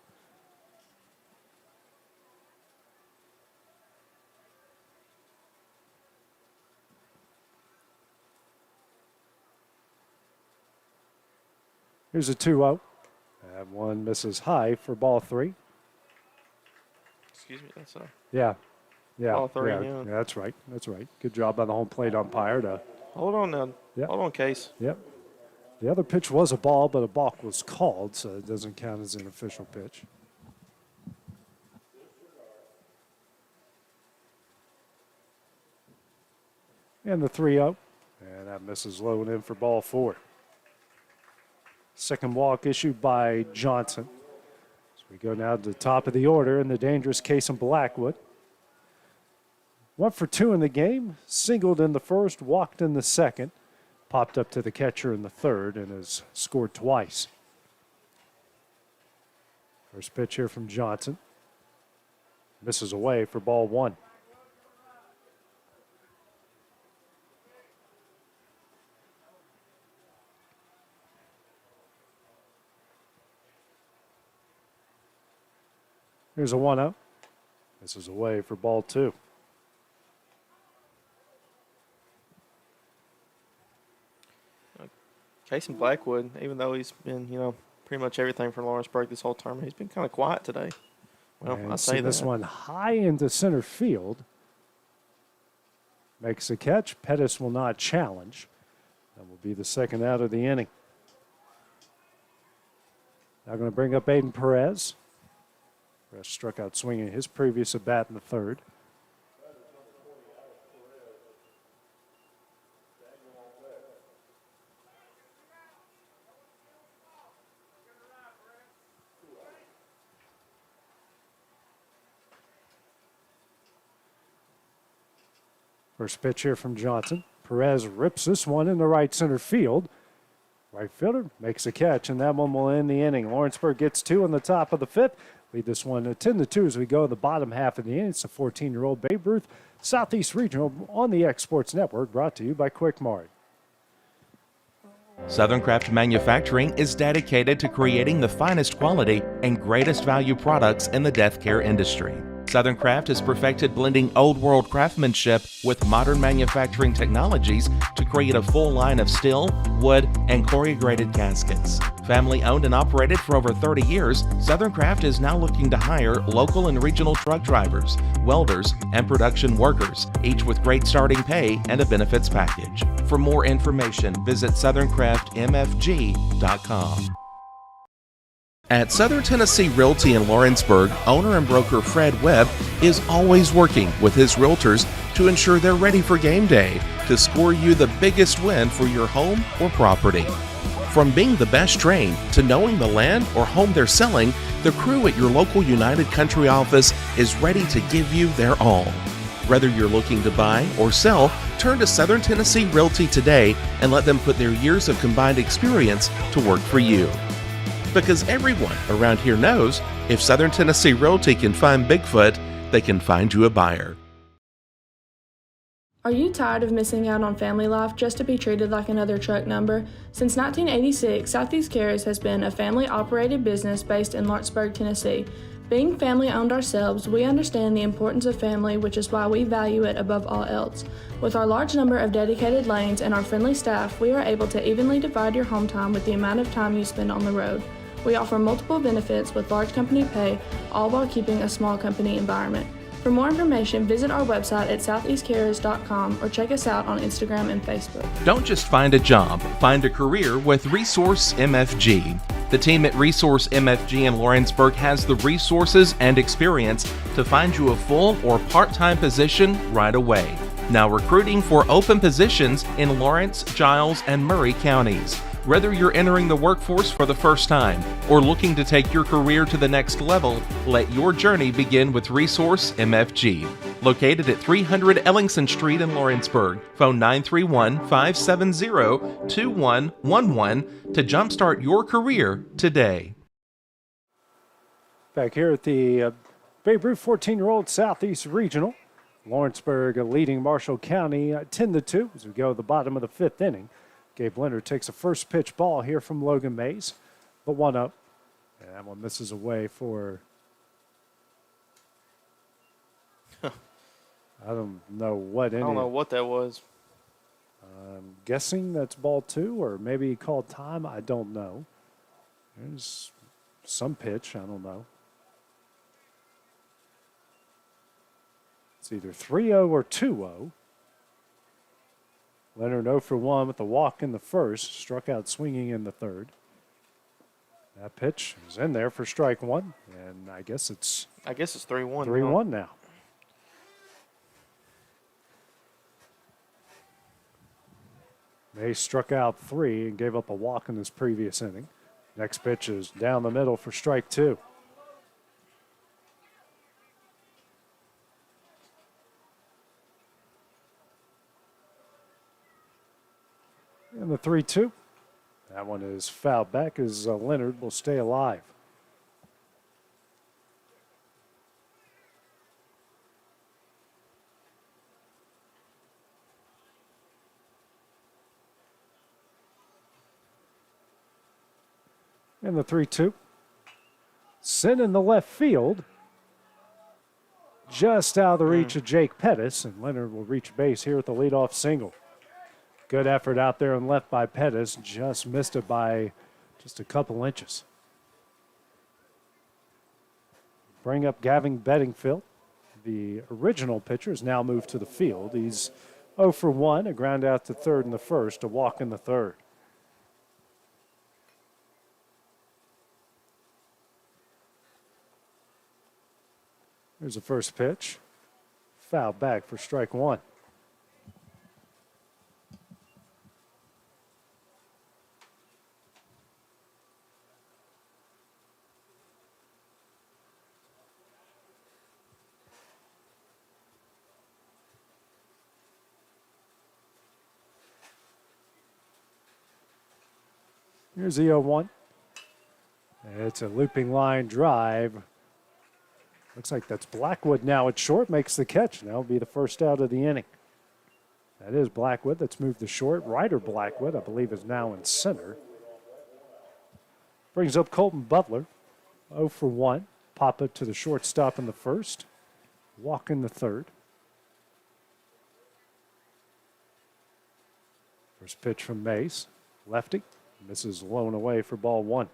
Here's a 2-0. That one misses high for ball 3. Excuse me, that's Yeah. ball 3. Yeah, that's right. Good job by the home plate umpire to Hold on now. Yep. Hold on, Case. Yep. The other pitch was a ball, but a balk was called, so it doesn't count as an official pitch. And the 3-0. And that misses low and in for ball 4. Second walk issued by Johnson. So we go now to the top of the order in the dangerous case in Blackwood. 1 for 2 in the game. Singled in the first, walked in the second. Popped up to the catcher in the 3rd and has scored twice. First pitch here from Johnson. Misses away for ball 1. Here's a 1-0. Misses away for ball 2. Case in Blackwood, even though he's been, pretty much everything for Lawrenceburg this whole tournament, he's been kind of quiet today. Well, And I say that. this one high into center field. Makes a catch. Pettis will not challenge. That will be the second out of the inning. Now going to bring up Aiden Perez. Perez struck out swinging his previous at bat in the 3rd. First pitch here from Johnson. Perez rips this one in the right center field. Right fielder makes a catch, and that one will end the inning. Lawrenceburg gets 2 in the top of the 5th. Lead this one 10-2 as we go in the bottom half of the inning. It's a 14-year-old Babe Ruth Southeast Regional on the X Sports Network, brought to you by Quick Mart. Southern Craft Manufacturing is dedicated to creating the finest quality and greatest value products in the death care industry. Southern Craft has perfected blending old world craftsmanship with modern manufacturing technologies to create a full line of steel, wood, and corrugated caskets. Family owned and operated for over 30 years, Southern Craft is now looking to hire local and regional truck drivers, welders, and production workers, each with great starting pay and a benefits package. For more information, visit southerncraftmfg.com. At Southern Tennessee Realty in Lawrenceburg, owner and broker Fred Webb is always working with his realtors to ensure they're ready for game day to score you the biggest win for your home or property. From being the best trained to knowing the land or home they're selling, the crew at your local United Country office is ready to give you their all. Whether you're looking to buy or sell, turn to Southern Tennessee Realty today and let them put their years of combined experience to work for you. Because everyone around here knows if Southern Tennessee Realty can find Bigfoot, they can find you a buyer. Are you tired of missing out on family life just to be treated like another truck number? Since 1986, Southeast Cares has been a family-operated business based in Lawrenceburg, Tennessee. Being family-owned ourselves, we understand the importance of family, which is why we value it above all else. With our large number of dedicated lanes and our friendly staff, we are able to evenly divide your home time with the amount of time you spend on the road. We offer multiple benefits with large company pay, all while keeping a small company environment. For more information, visit our website at southeastcarriers.com or check us out on Instagram and Facebook. Don't just find a job, find a career with Resource MFG. The team at Resource MFG in Lawrenceburg has the resources and experience to find you a full or part-time position right away. Now recruiting for open positions in Lawrence, Giles, and Murray counties. Whether you're entering the workforce for the first time or looking to take your career to the next level, let your journey begin with Resource MFG. Located at 300 Ellingson Street in Lawrenceburg. Phone 931-570-2111 to jumpstart your career today. Back here at the Babe Ruth 14-year-old Southeast Regional. Lawrenceburg leading Marshall County 10-2 as we go to the bottom of the 5th inning. Gabe Leonard takes a first pitch ball here from Logan Mays. The 1-0. And that one misses away for... I don't know what inning. I don't know what that was. I'm guessing that's ball 2, or maybe he called time. I don't know. There's some pitch. I don't know. It's either 3-0 or 2-0. Leonard 0 for 1 with a walk in the first, struck out swinging in the third. That pitch is in there for strike 1, and I guess it's 3-1. 3-1 now. May struck out 3 and gave up a walk in his previous inning. Next pitch is down the middle for strike 2. And the 3-2. That one is fouled back as Leonard will stay alive. And the 3-2. Sent in the left field. Just out of the reach of Jake Pettis, and Leonard will reach base here with the leadoff single. Good effort out there and left by Pettis. Just missed it by just a couple inches. Bring up Gavin Bedingfield. The original pitcher has now moved to the field. He's 0 for 1, a ground out to third in the first, a walk in the third. Here's the first pitch. Foul back for strike 1. Here's the 0-1. It's a looping line drive. Looks like that's Blackwood now at short, makes the catch. That'll be the first out of the inning. That is Blackwood that's moved to short. Ryder Blackwood, I believe, is now in center. Brings up Colton Butler, 0 for 1. Pop it to the shortstop in the first. Walk in the third. First pitch from Mays. Lefty. Misses low and away for ball 1.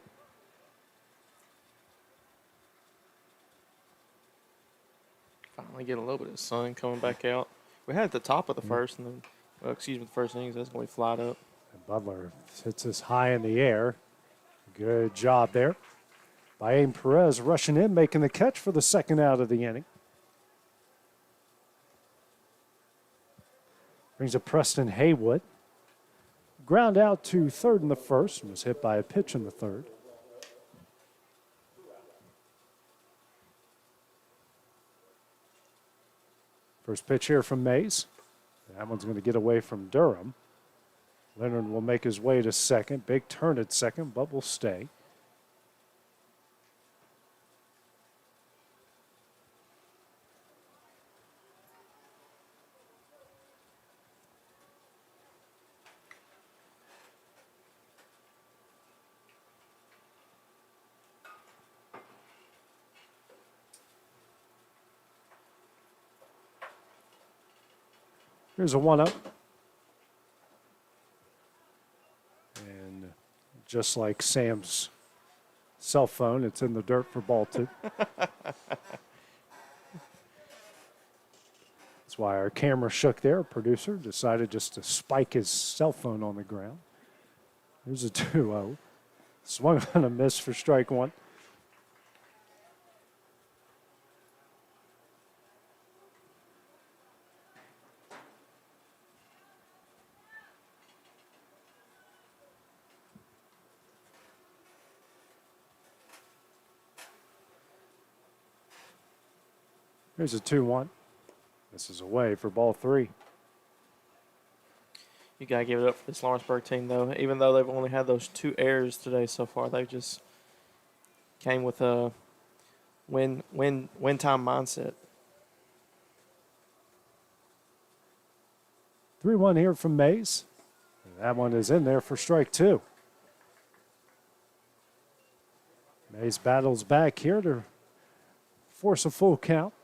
Finally get a little bit of sun coming back out. We had at the top of the first, and then, the first innings. That's going to be flat up. And Butler hits this high in the air. Good job there by Aim Perez, rushing in, making the catch for the second out of the inning. Brings up Preston Haywood. Ground out to third in the first and was hit by a pitch in the third. First pitch here from Mays. That one's going to get away from Durham. Leonard will make his way to second. Big turn at second, but will stay. Here's a 1-up. And just like Sam's cell phone, it's in the dirt for ball 2. That's why our camera shook there. Our producer decided just to spike his cell phone on the ground. Here's a 2-0. Swung on a miss for strike 1. Here's a 2-1. This is away for ball 3. You got to give it up for this Lawrenceburg team, though. Even though they've only had those 2 errors today so far, they just came with a win time mindset. 3-1 here from Mays. And that one is in there for strike 2. Mays battles back here to force a full count.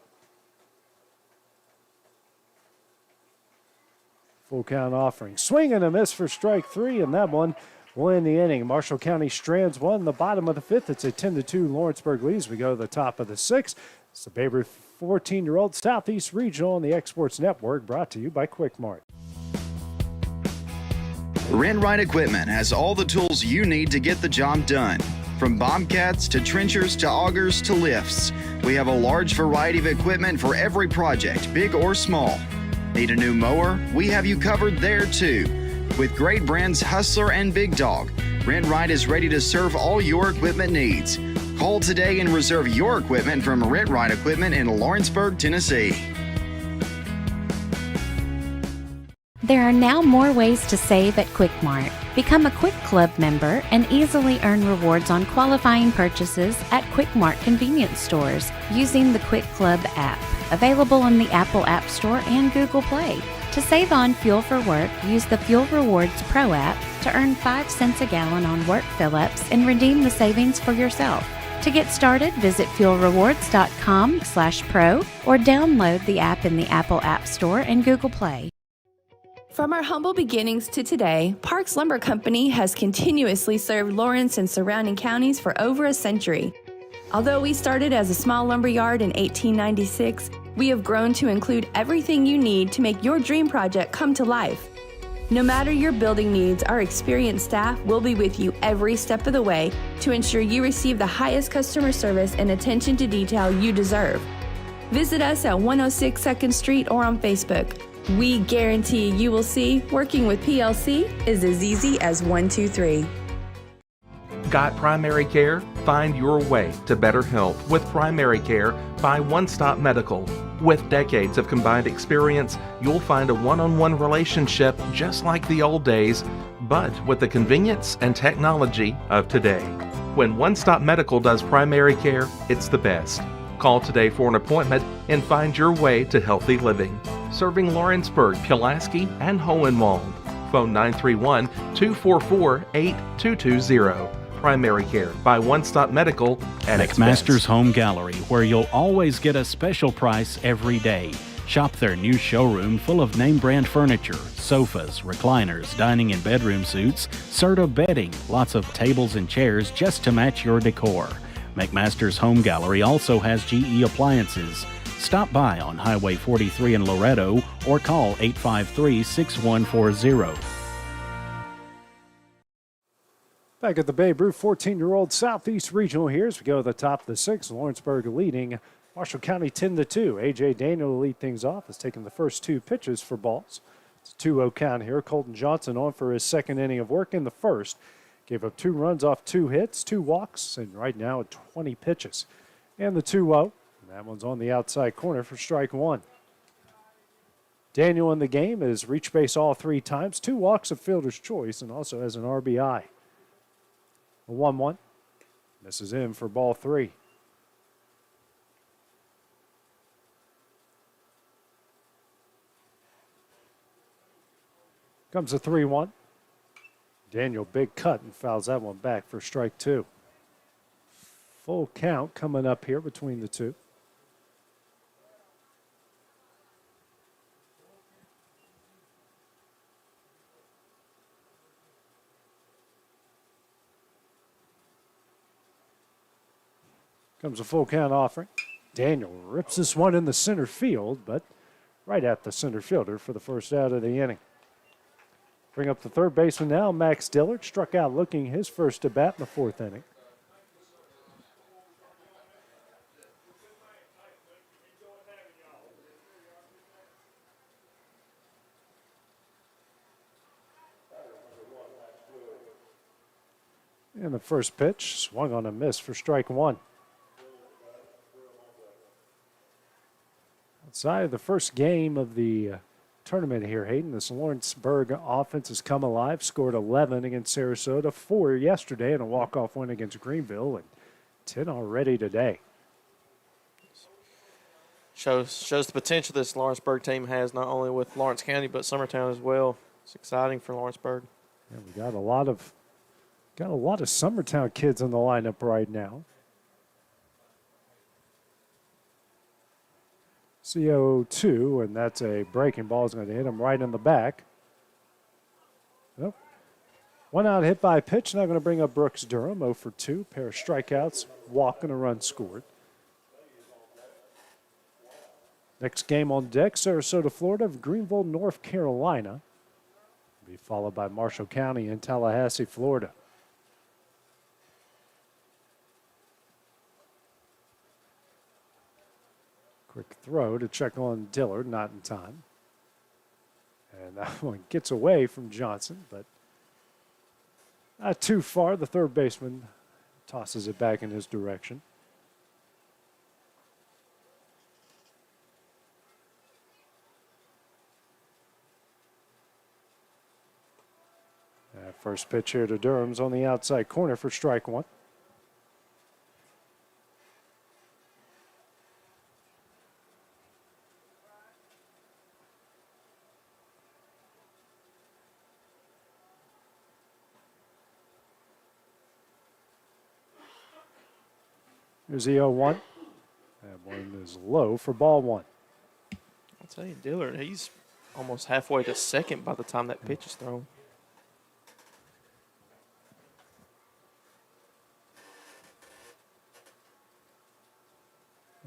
Full count offering. Swing and a miss for strike 3, and that one will end the inning. Marshall County strands one in the bottom of the 5th. It's a 10-2 Lawrenceburg leads. We go to the top of the 6th. It's the Babe Ruth 14-year-old Southeast Regional on the Exports Network, brought to you by Quick Mart. Rent-Right Equipment has all the tools you need to get the job done. From bobcats to trenchers to augers to lifts, we have a large variety of equipment for every project, big or small. Need a new mower? We have you covered there too. With great brands Hustler and Big Dog, Rent-Right is ready to serve all your equipment needs. Call today and reserve your equipment from Rent-Right Equipment in Lawrenceburg, Tennessee. There are now more ways to save at Quick Mart. Become a Quick Club member and easily earn rewards on qualifying purchases at Quick Mart convenience stores using the Quick Club app. Available on the Apple App Store and Google Play. To save on fuel for work, use the Fuel Rewards Pro app to earn 5 cents a gallon on work fill-ups and redeem the savings for yourself. To get started, visit fuelrewards.com/pro or download the app in the Apple App Store and Google Play. From our humble beginnings to today, Parks Lumber Company has continuously served Lawrence and surrounding counties for over a century. Although we started as a small lumber yard in 1896, we have grown to include everything you need to make your dream project come to life. No matter your building needs, our experienced staff will be with you every step of the way to ensure you receive the highest customer service and attention to detail you deserve. Visit us at 106 2nd Street or on Facebook. We guarantee you will see working with PLC is as easy as 1, 2, 3. Got primary care? Find your way to better health with primary care by One Stop Medical. With decades of combined experience, you'll find a one-on-one relationship just like the old days, but with the convenience and technology of today. When One Stop Medical does primary care, it's the best. Call today for an appointment and find your way to healthy living. Serving Lawrenceburg, Pulaski, and Hohenwald. Phone 931-244-8220. Primary care by One Stop Medical at its McMaster's best. Home Gallery, where you'll always get a special price every day. Shop their new showroom full of name brand furniture, sofas, recliners, dining and bedroom suites, Serta bedding, lots of tables and chairs just to match your decor. McMaster's Home Gallery also has GE appliances. Stop by on Highway 43 in Loretto or call 853-6140. Back at the Babe Ruth 14-year-old Southeast Regional here as we go to the top of the sixth. Lawrenceburg leading Marshall County 10-2. A.J. Daniel to lead things off has taken the first two pitches for balls. It's a 2-0 count here. Colton Johnson on for his second inning of work in the first. Gave up 2 runs off 2 hits, 2 walks, and right now at 20 pitches. And the 2-0. That one's on the outside corner for strike 1. Daniel in the game has reached base all 3 times, 2 walks of fielder's choice, and also has an RBI. A 1-1. Misses in for ball 3. Comes a 3-1. Daniel, big cut, and fouls that one back for strike 2. Full count coming up here between the two. Comes a full count offering. Daniel rips this one in the center field, but right at the center fielder for the first out of the inning. Bring up the third baseman now, Max Dillard. Struck out looking his first at bat in the 4th inning. And the first pitch swung on a miss for strike 1. Outside of the first game of the tournament here, Hayden, this Lawrenceburg offense has come alive, scored 11 against Sarasota, 4 yesterday, and a walk-off win against Greenville, and 10 already today. Shows the potential this Lawrenceburg team has, not only with Lawrence County, but Summertown as well. It's exciting for Lawrenceburg. Yeah, we got a lot of Summertown kids in the lineup right now. CO2, and that's a breaking ball. Is going to hit him right in the back. Nope. 1 out hit by a pitch. Now going to bring up Brooks Durham, 0 for 2. Pair of strikeouts, walk, and a run scored. Next game on deck, Sarasota, Florida, Greenville, North Carolina. Be followed by Marshall County and Tallahassee, Florida. Quick throw to check on Dillard, not in time. And that one gets away from Johnson, but not too far. The third baseman tosses it back in his direction. First pitch here to Durham's on the outside corner for strike 1. Here's the 0-1. That one is low for ball 1. I'll tell you, Dillard, he's almost halfway to second by the time that pitch is thrown.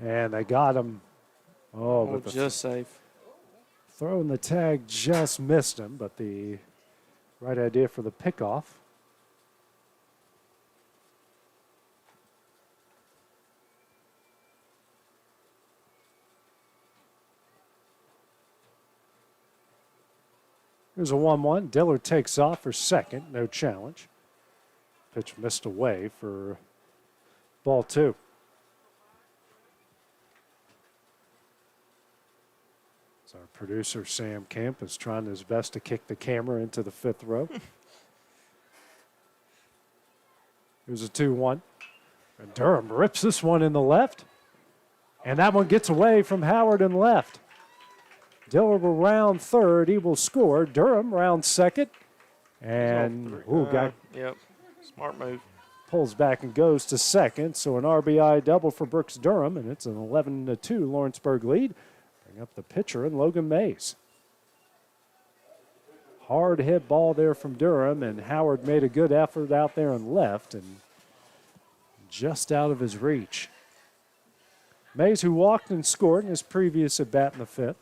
And they got him. Oh, but just safe. Throwing the tag just missed him, but the right idea for the pickoff. Here's a 1-1. Dillard takes off for second. No challenge. Pitch missed away for ball 2. So our producer, Sam Kemp, is trying his best to kick the camera into the 5th row. Here's a 2-1. And Durham rips this one in the left. And that one gets away from Howard and left. Diller will round third. He will score. Durham round second. And yep, smart move. Pulls back and goes to second. So an RBI double for Brooks Durham, and it's an 11-2 Lawrenceburg lead. Bring up the pitcher and Logan Mays. Hard hit ball there from Durham, and Howard made a good effort out there and left, and just out of his reach. Mays, who walked and scored in his previous at bat in the fifth.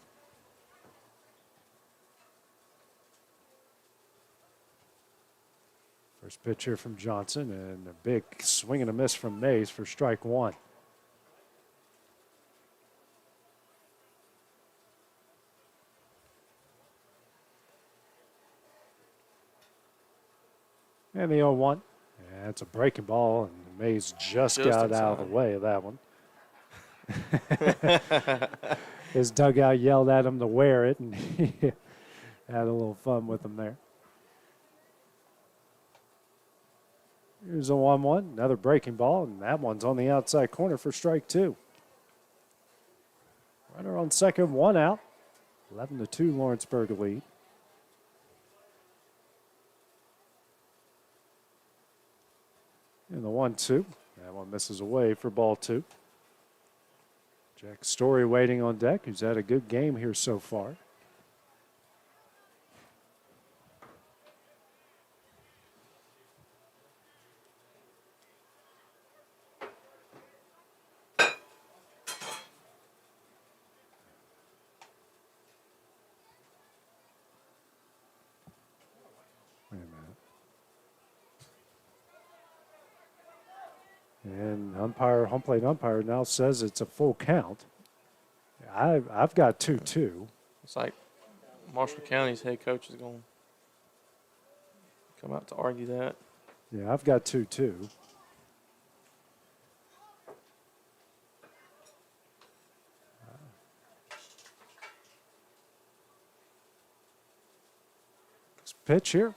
First pitch here from Johnson, and a big swing and a miss from Mays for strike one. And the 0-1. Yeah, it's a breaking ball, and Mays just got out of the way of that one. His dugout yelled at him to wear it, and he had a little fun with him there. Here's a 1-1, another breaking ball, and that one's on the outside corner for strike two. Runner on second, one out. 11-2 Lawrenceburg lead. And the 1-2. That one misses away for ball two. Jack Story waiting on deck, who's had a good game here so far. And home plate umpire now says it's a full count. I've got 2-2. It's like Marshall County's head coach is going to come out to argue that. Yeah, I've got 2-2. This pitch here.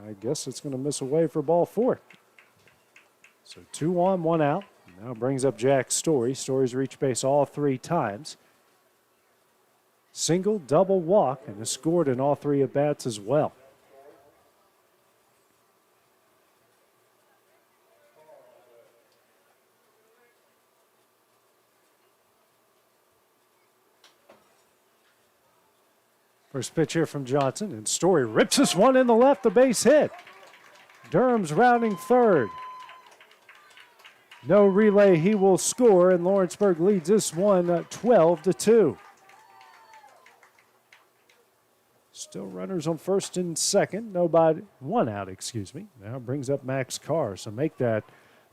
I guess it's going to miss away for ball four. So 2 on, 1 out. Now brings up Jack Story. Story's reached base all three times. Single, double, walk, and has scored in all three at-bats as well. First pitch here from Johnson, and Story rips this one in the left, the base hit. Durham's rounding third. No relay, he will score, and Lawrenceburg leads this one 12-2. Still runners on first and second. Nobody, one out, excuse me. Now brings up Max Carr. So make that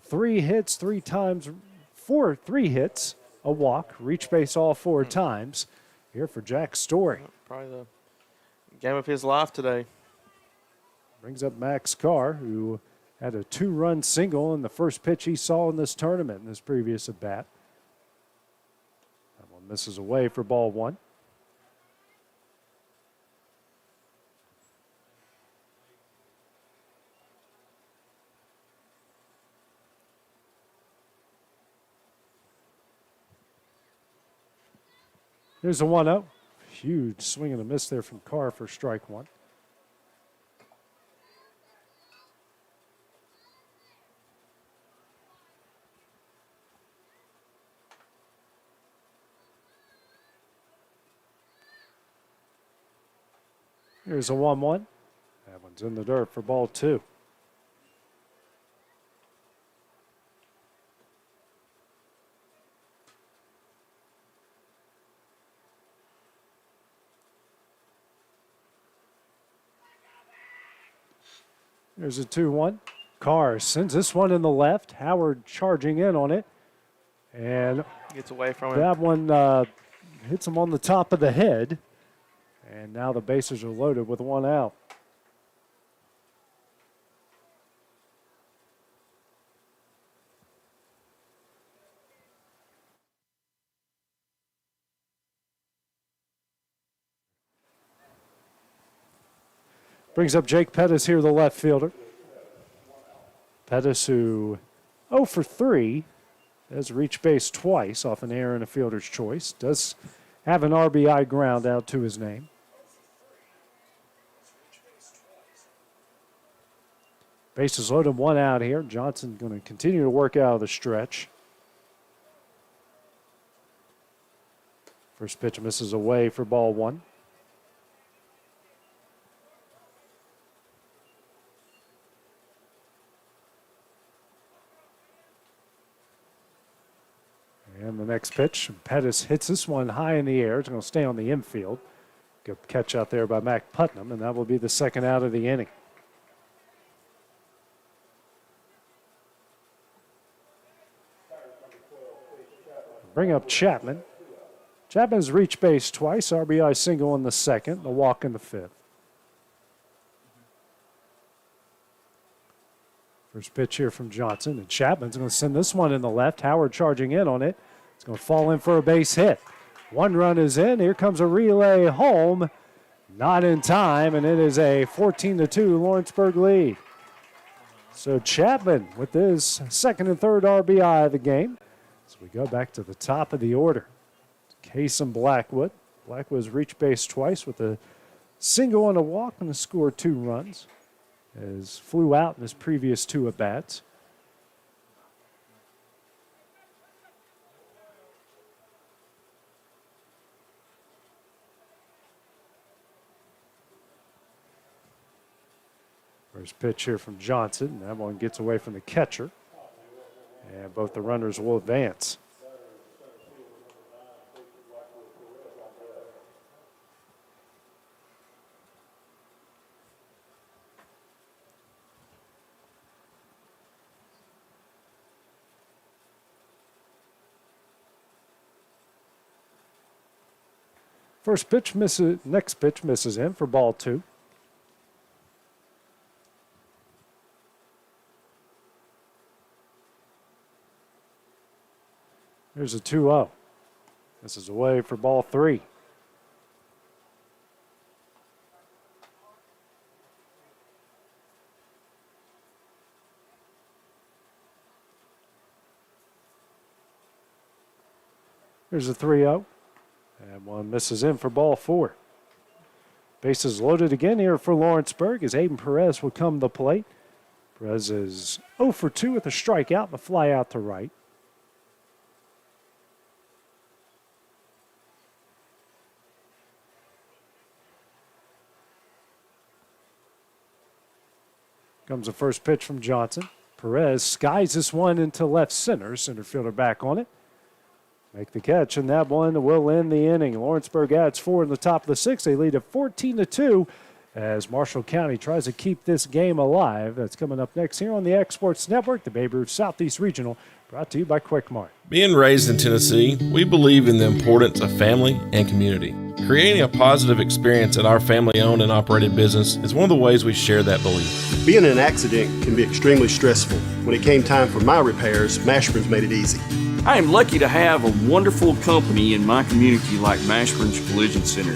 3 hits, 3 times, 3 hits, a walk, reach base all 4 times. Here for Jack Story. Probably the game of his life today. Brings up Max Carr, who had a 2-run single in the first pitch he saw in this tournament in his previous at-bat. That one misses away for ball one. Here's a 1-0. Huge swing and a miss there from Carr for strike one. Here's a 1-1. That one's in the dirt for ball two. There's a 2-1. Carr sends this one in the left. Howard charging in on it. And gets away from it. That one hits him on the top of the head. And now the bases are loaded with 1 out. Brings up Jake Pettis here, the left fielder. Pettis, who 0 for 3, has reached base twice off an error and a fielder's choice. Does have an RBI ground out to his name. Bases loaded, 1 out here. Johnson going to continue to work out of the stretch. First pitch misses away for ball 1. And the next pitch, Pettis hits this one high in the air. It's going to stay on the infield. Good catch out there by Mac Putnam, and that will be the second out of the inning. Bring up Chapman. Chapman's reached base twice, RBI single in the second, the walk in the fifth. First pitch here from Johnson, and Chapman's going to send this one in the left. Howard charging in on it. It's going to fall in for a base hit. 1 run is in. Here comes a relay home. Not in time, and it is a 14-2 Lawrenceburg lead. So Chapman with his second and third RBI of the game. So we go back to the top of the order. Case and Blackwood. Blackwood's reached base twice with a single and a walk and a score 2 runs. As flew out in his previous 2 at-bats. First pitch here from Johnson. That one gets away from the catcher. And both the runners will advance. First pitch misses, next pitch misses in for ball 2. Here's a 2-0. This is away for ball 3. Here's a 3-0. And one misses in for ball 4. Bases loaded again here for Lawrenceburg as Aiden Perez will come to the plate. Perez is 0 for 2 with a strikeout and a fly out to right. Comes the first pitch from Johnson. Perez skies this one into left center. Center fielder back on it. Make the catch, and that one will end the inning. Lawrenceburg adds 4 in the top of the 6th. They lead at 14-2 as Marshall County tries to keep this game alive. That's coming up next here on the X Sports Network, the Babe Ruth Southeast Regional, brought to you by Quick Mart. Being raised in Tennessee, we believe in the importance of family and community. Creating a positive experience at our family-owned and operated business is one of the ways we share that belief. Being in an accident can be extremely stressful. When it came time for my repairs, Mashburn's made it easy. I am lucky to have a wonderful company in my community like Mashburn's Collision Center.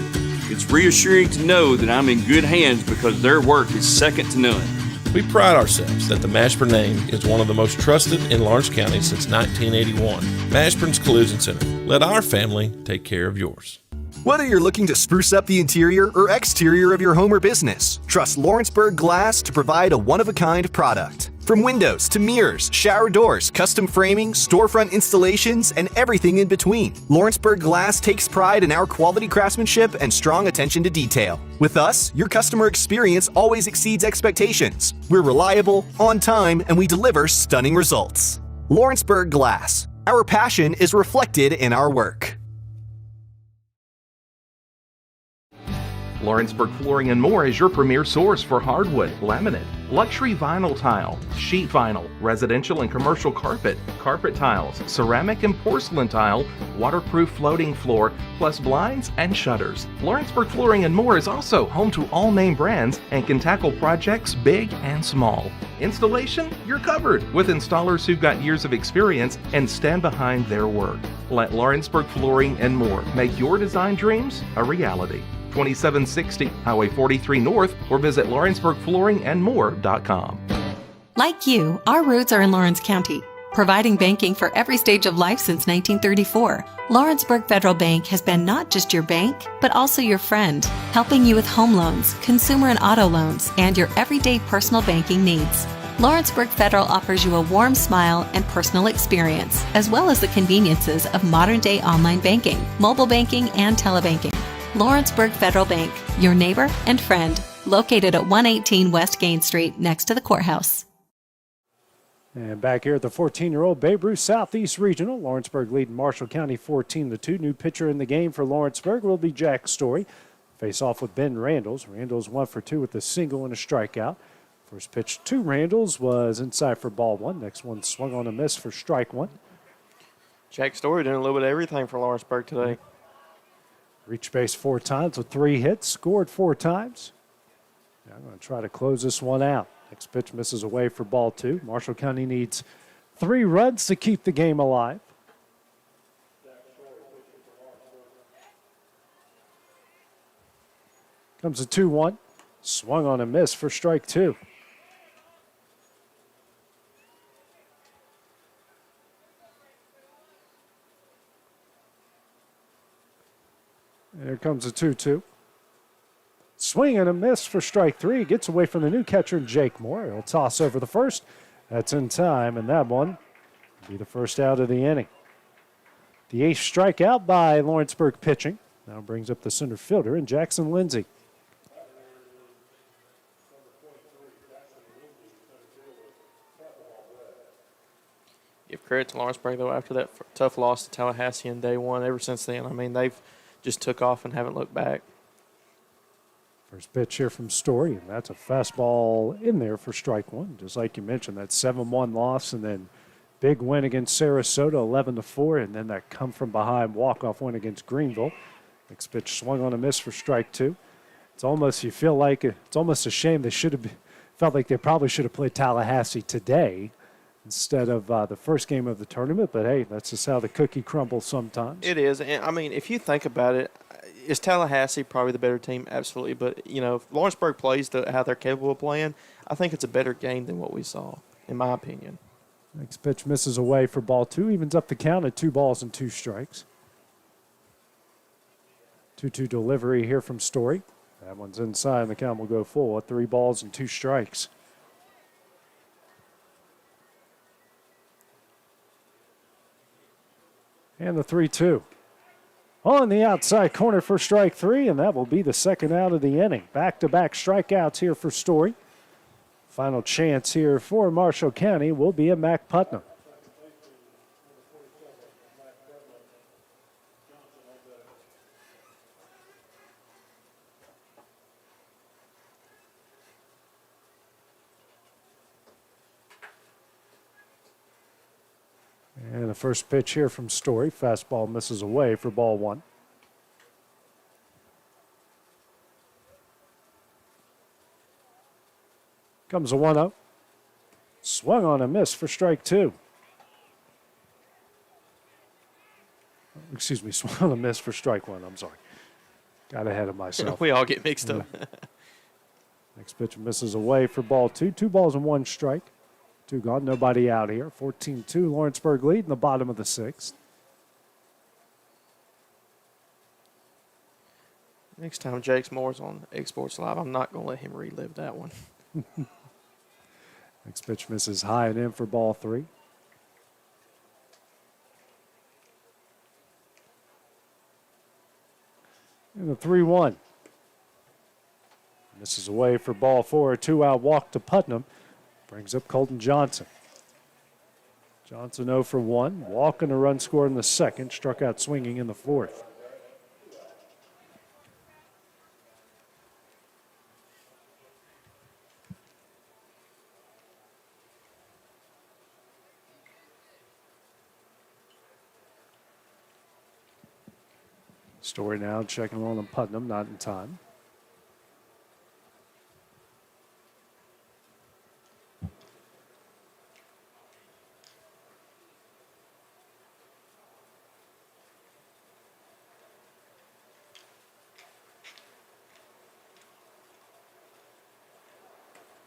It's reassuring to know that I'm in good hands because their work is second to none. We pride ourselves that the Mashburn name is one of the most trusted in Lawrence County since 1981. Mashburn's Collision Center. Let our family take care of yours. Whether you're looking to spruce up the interior or exterior of your home or business, trust Lawrenceburg Glass to provide a one-of-a-kind product. From windows to mirrors, shower doors, custom framing, storefront installations, and everything in between, Lawrenceburg Glass takes pride in our quality craftsmanship and strong attention to detail. With us, your customer experience always exceeds expectations. We're reliable, on time, and we deliver stunning results. Lawrenceburg Glass. Our passion is reflected in our work. Lawrenceburg Flooring and More is your premier source for hardwood, laminate, luxury vinyl tile, sheet vinyl, residential and commercial carpet, carpet tiles, ceramic and porcelain tile, waterproof floating floor, plus blinds and shutters. Lawrenceburg Flooring and More is also home to all name brands and can tackle projects big and small. Installation, you're covered with installers who've got years of experience and stand behind their work. Let Lawrenceburg Flooring and More make your design dreams a reality. 2760 Highway 43 North or visit LawrenceburgFlooringandMore.com. Like you, our roots are in Lawrence County, providing banking for every stage of life since 1934. Lawrenceburg Federal Bank has been not just your bank, but also your friend, helping you with home loans, consumer and auto loans, and your everyday personal banking needs. Lawrenceburg Federal offers you a warm smile and personal experience, as well as the conveniences of modern-day online banking, mobile banking, and telebanking. Lawrenceburg Federal Bank, your neighbor and friend, located at 118 West Gain Street, next to the courthouse. And back here at the 14-year-old Babe Ruth Southeast Regional, Lawrenceburg leading Marshall County 14-2. New pitcher in the game for Lawrenceburg will be Jack Story. Face off with Ben Randalls. Randalls 1 for 2 with a single and a strikeout. First pitch to Randalls was inside for ball one. Next one swung on a miss for strike one. Jack Story doing a little bit of everything for Lawrenceburg today. Reached base 4 times with 3 hits, scored 4 times. Now I'm going to try to close this one out. Next pitch misses away for ball 2. Marshall County needs 3 runs to keep the game alive. Comes a 2-1. Swung on a miss for strike 2. There comes a 2-2. Swing and a miss for strike 3. Gets away from the new catcher, Jake Moore. He'll toss over the first. That's in time, and that one will be the first out of the inning. The 8th strikeout by Lawrenceburg pitching. Now brings up the center fielder, and Jackson Lindsay. Give credit to Lawrenceburg, though, after that tough loss to Tallahassee in day one. Ever since then, I mean, they've just took off and haven't looked back. First pitch here from Story, and that's a fastball in there for strike 1. Just like you mentioned, that 7-1 loss, and then big win against Sarasota, 11-4, and then that come from behind walk-off win against Greenville. Next pitch swung on a miss for strike 2. It's almost, you feel like it's almost a shame they should have felt like they probably should have played Tallahassee today instead of the first game of the tournament. But hey, that's just how the cookie crumbles sometimes. It is, and I mean, if you think about it, is Tallahassee probably the better team? Absolutely. But, you know, if Lawrenceburg plays how they're capable of playing, I think it's a better game than what we saw, in my opinion. Next pitch misses away for ball 2. Evens up the count at 2 balls and 2 strikes. 2-2 delivery here from Story. That one's inside, and the count will go full at 3 balls and 2 strikes. And the 3-2. On the outside corner for strike 3, and that will be the second out of the inning. Back-to-back strikeouts here for Story. Final chance here for Marshall County will be at Mac Putnam. And the first pitch here from Story. Fastball misses away for ball 1. Comes a 1-0. Swung on a miss for strike 2. Excuse me, swung on a miss for strike 1. I'm sorry. Got ahead of myself. We all get mixed up. Next pitch misses away for ball 2. 2 balls and 1 strike. 2 gone, nobody out here. 14-2, Lawrenceburg lead in the bottom of the 6th. Next time Jake Moore's on Exports Live, I'm not going to let him relive that one. Next pitch misses high and in for ball 3. And the 3-1. Misses away for ball 4. A 2-out walk to Putnam. Brings up Colton Johnson. Johnson 0 for 1. Walk and a run scored in the second. Struck out swinging in the 4th. Story now checking on Putnam, not in time.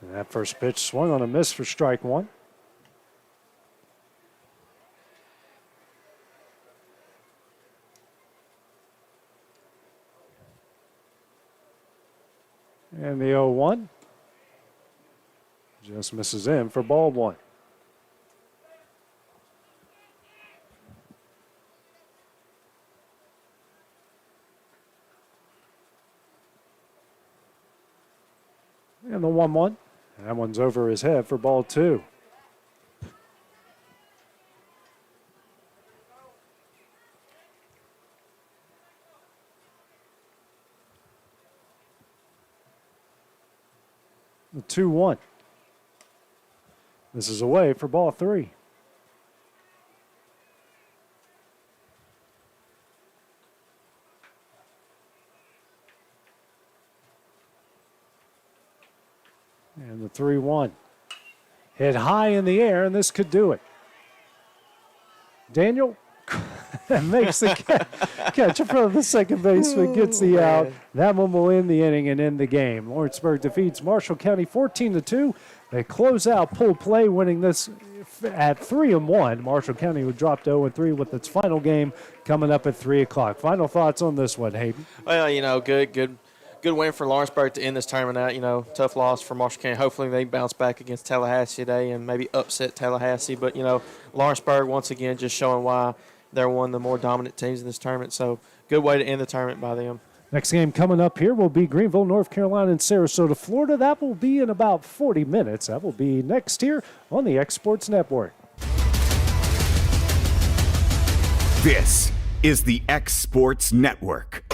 And that first pitch swung on a miss for strike one. And the 0-1 just misses in for ball one. And the 1-1. That one's over his head for ball two. The 2-1. This is away for ball three. And the 3-1. Hit high in the air, and this could do it. Daniel makes the catch in front of the second baseman, gets the out. That one will end the inning and end the game. Lawrenceburg defeats Marshall County 14-2. They close out pull play, winning this at 3-1. Marshall County would drop to 0-3 with its final game coming up at 3 o'clock. Final thoughts on this one, Hayden? Well, good win for Lawrenceburg to end this tournament out. Tough loss for Marshall County. Hopefully they bounce back against Tallahassee today and maybe upset Tallahassee. But, Lawrenceburg, once again, just showing why they're one of the more dominant teams in this tournament. So good way to end the tournament by them. Next game coming up here will be Greenville, North Carolina, and Sarasota, Florida. That will be in about 40 minutes. That will be next here on the X Sports Network. This is the X Sports Network.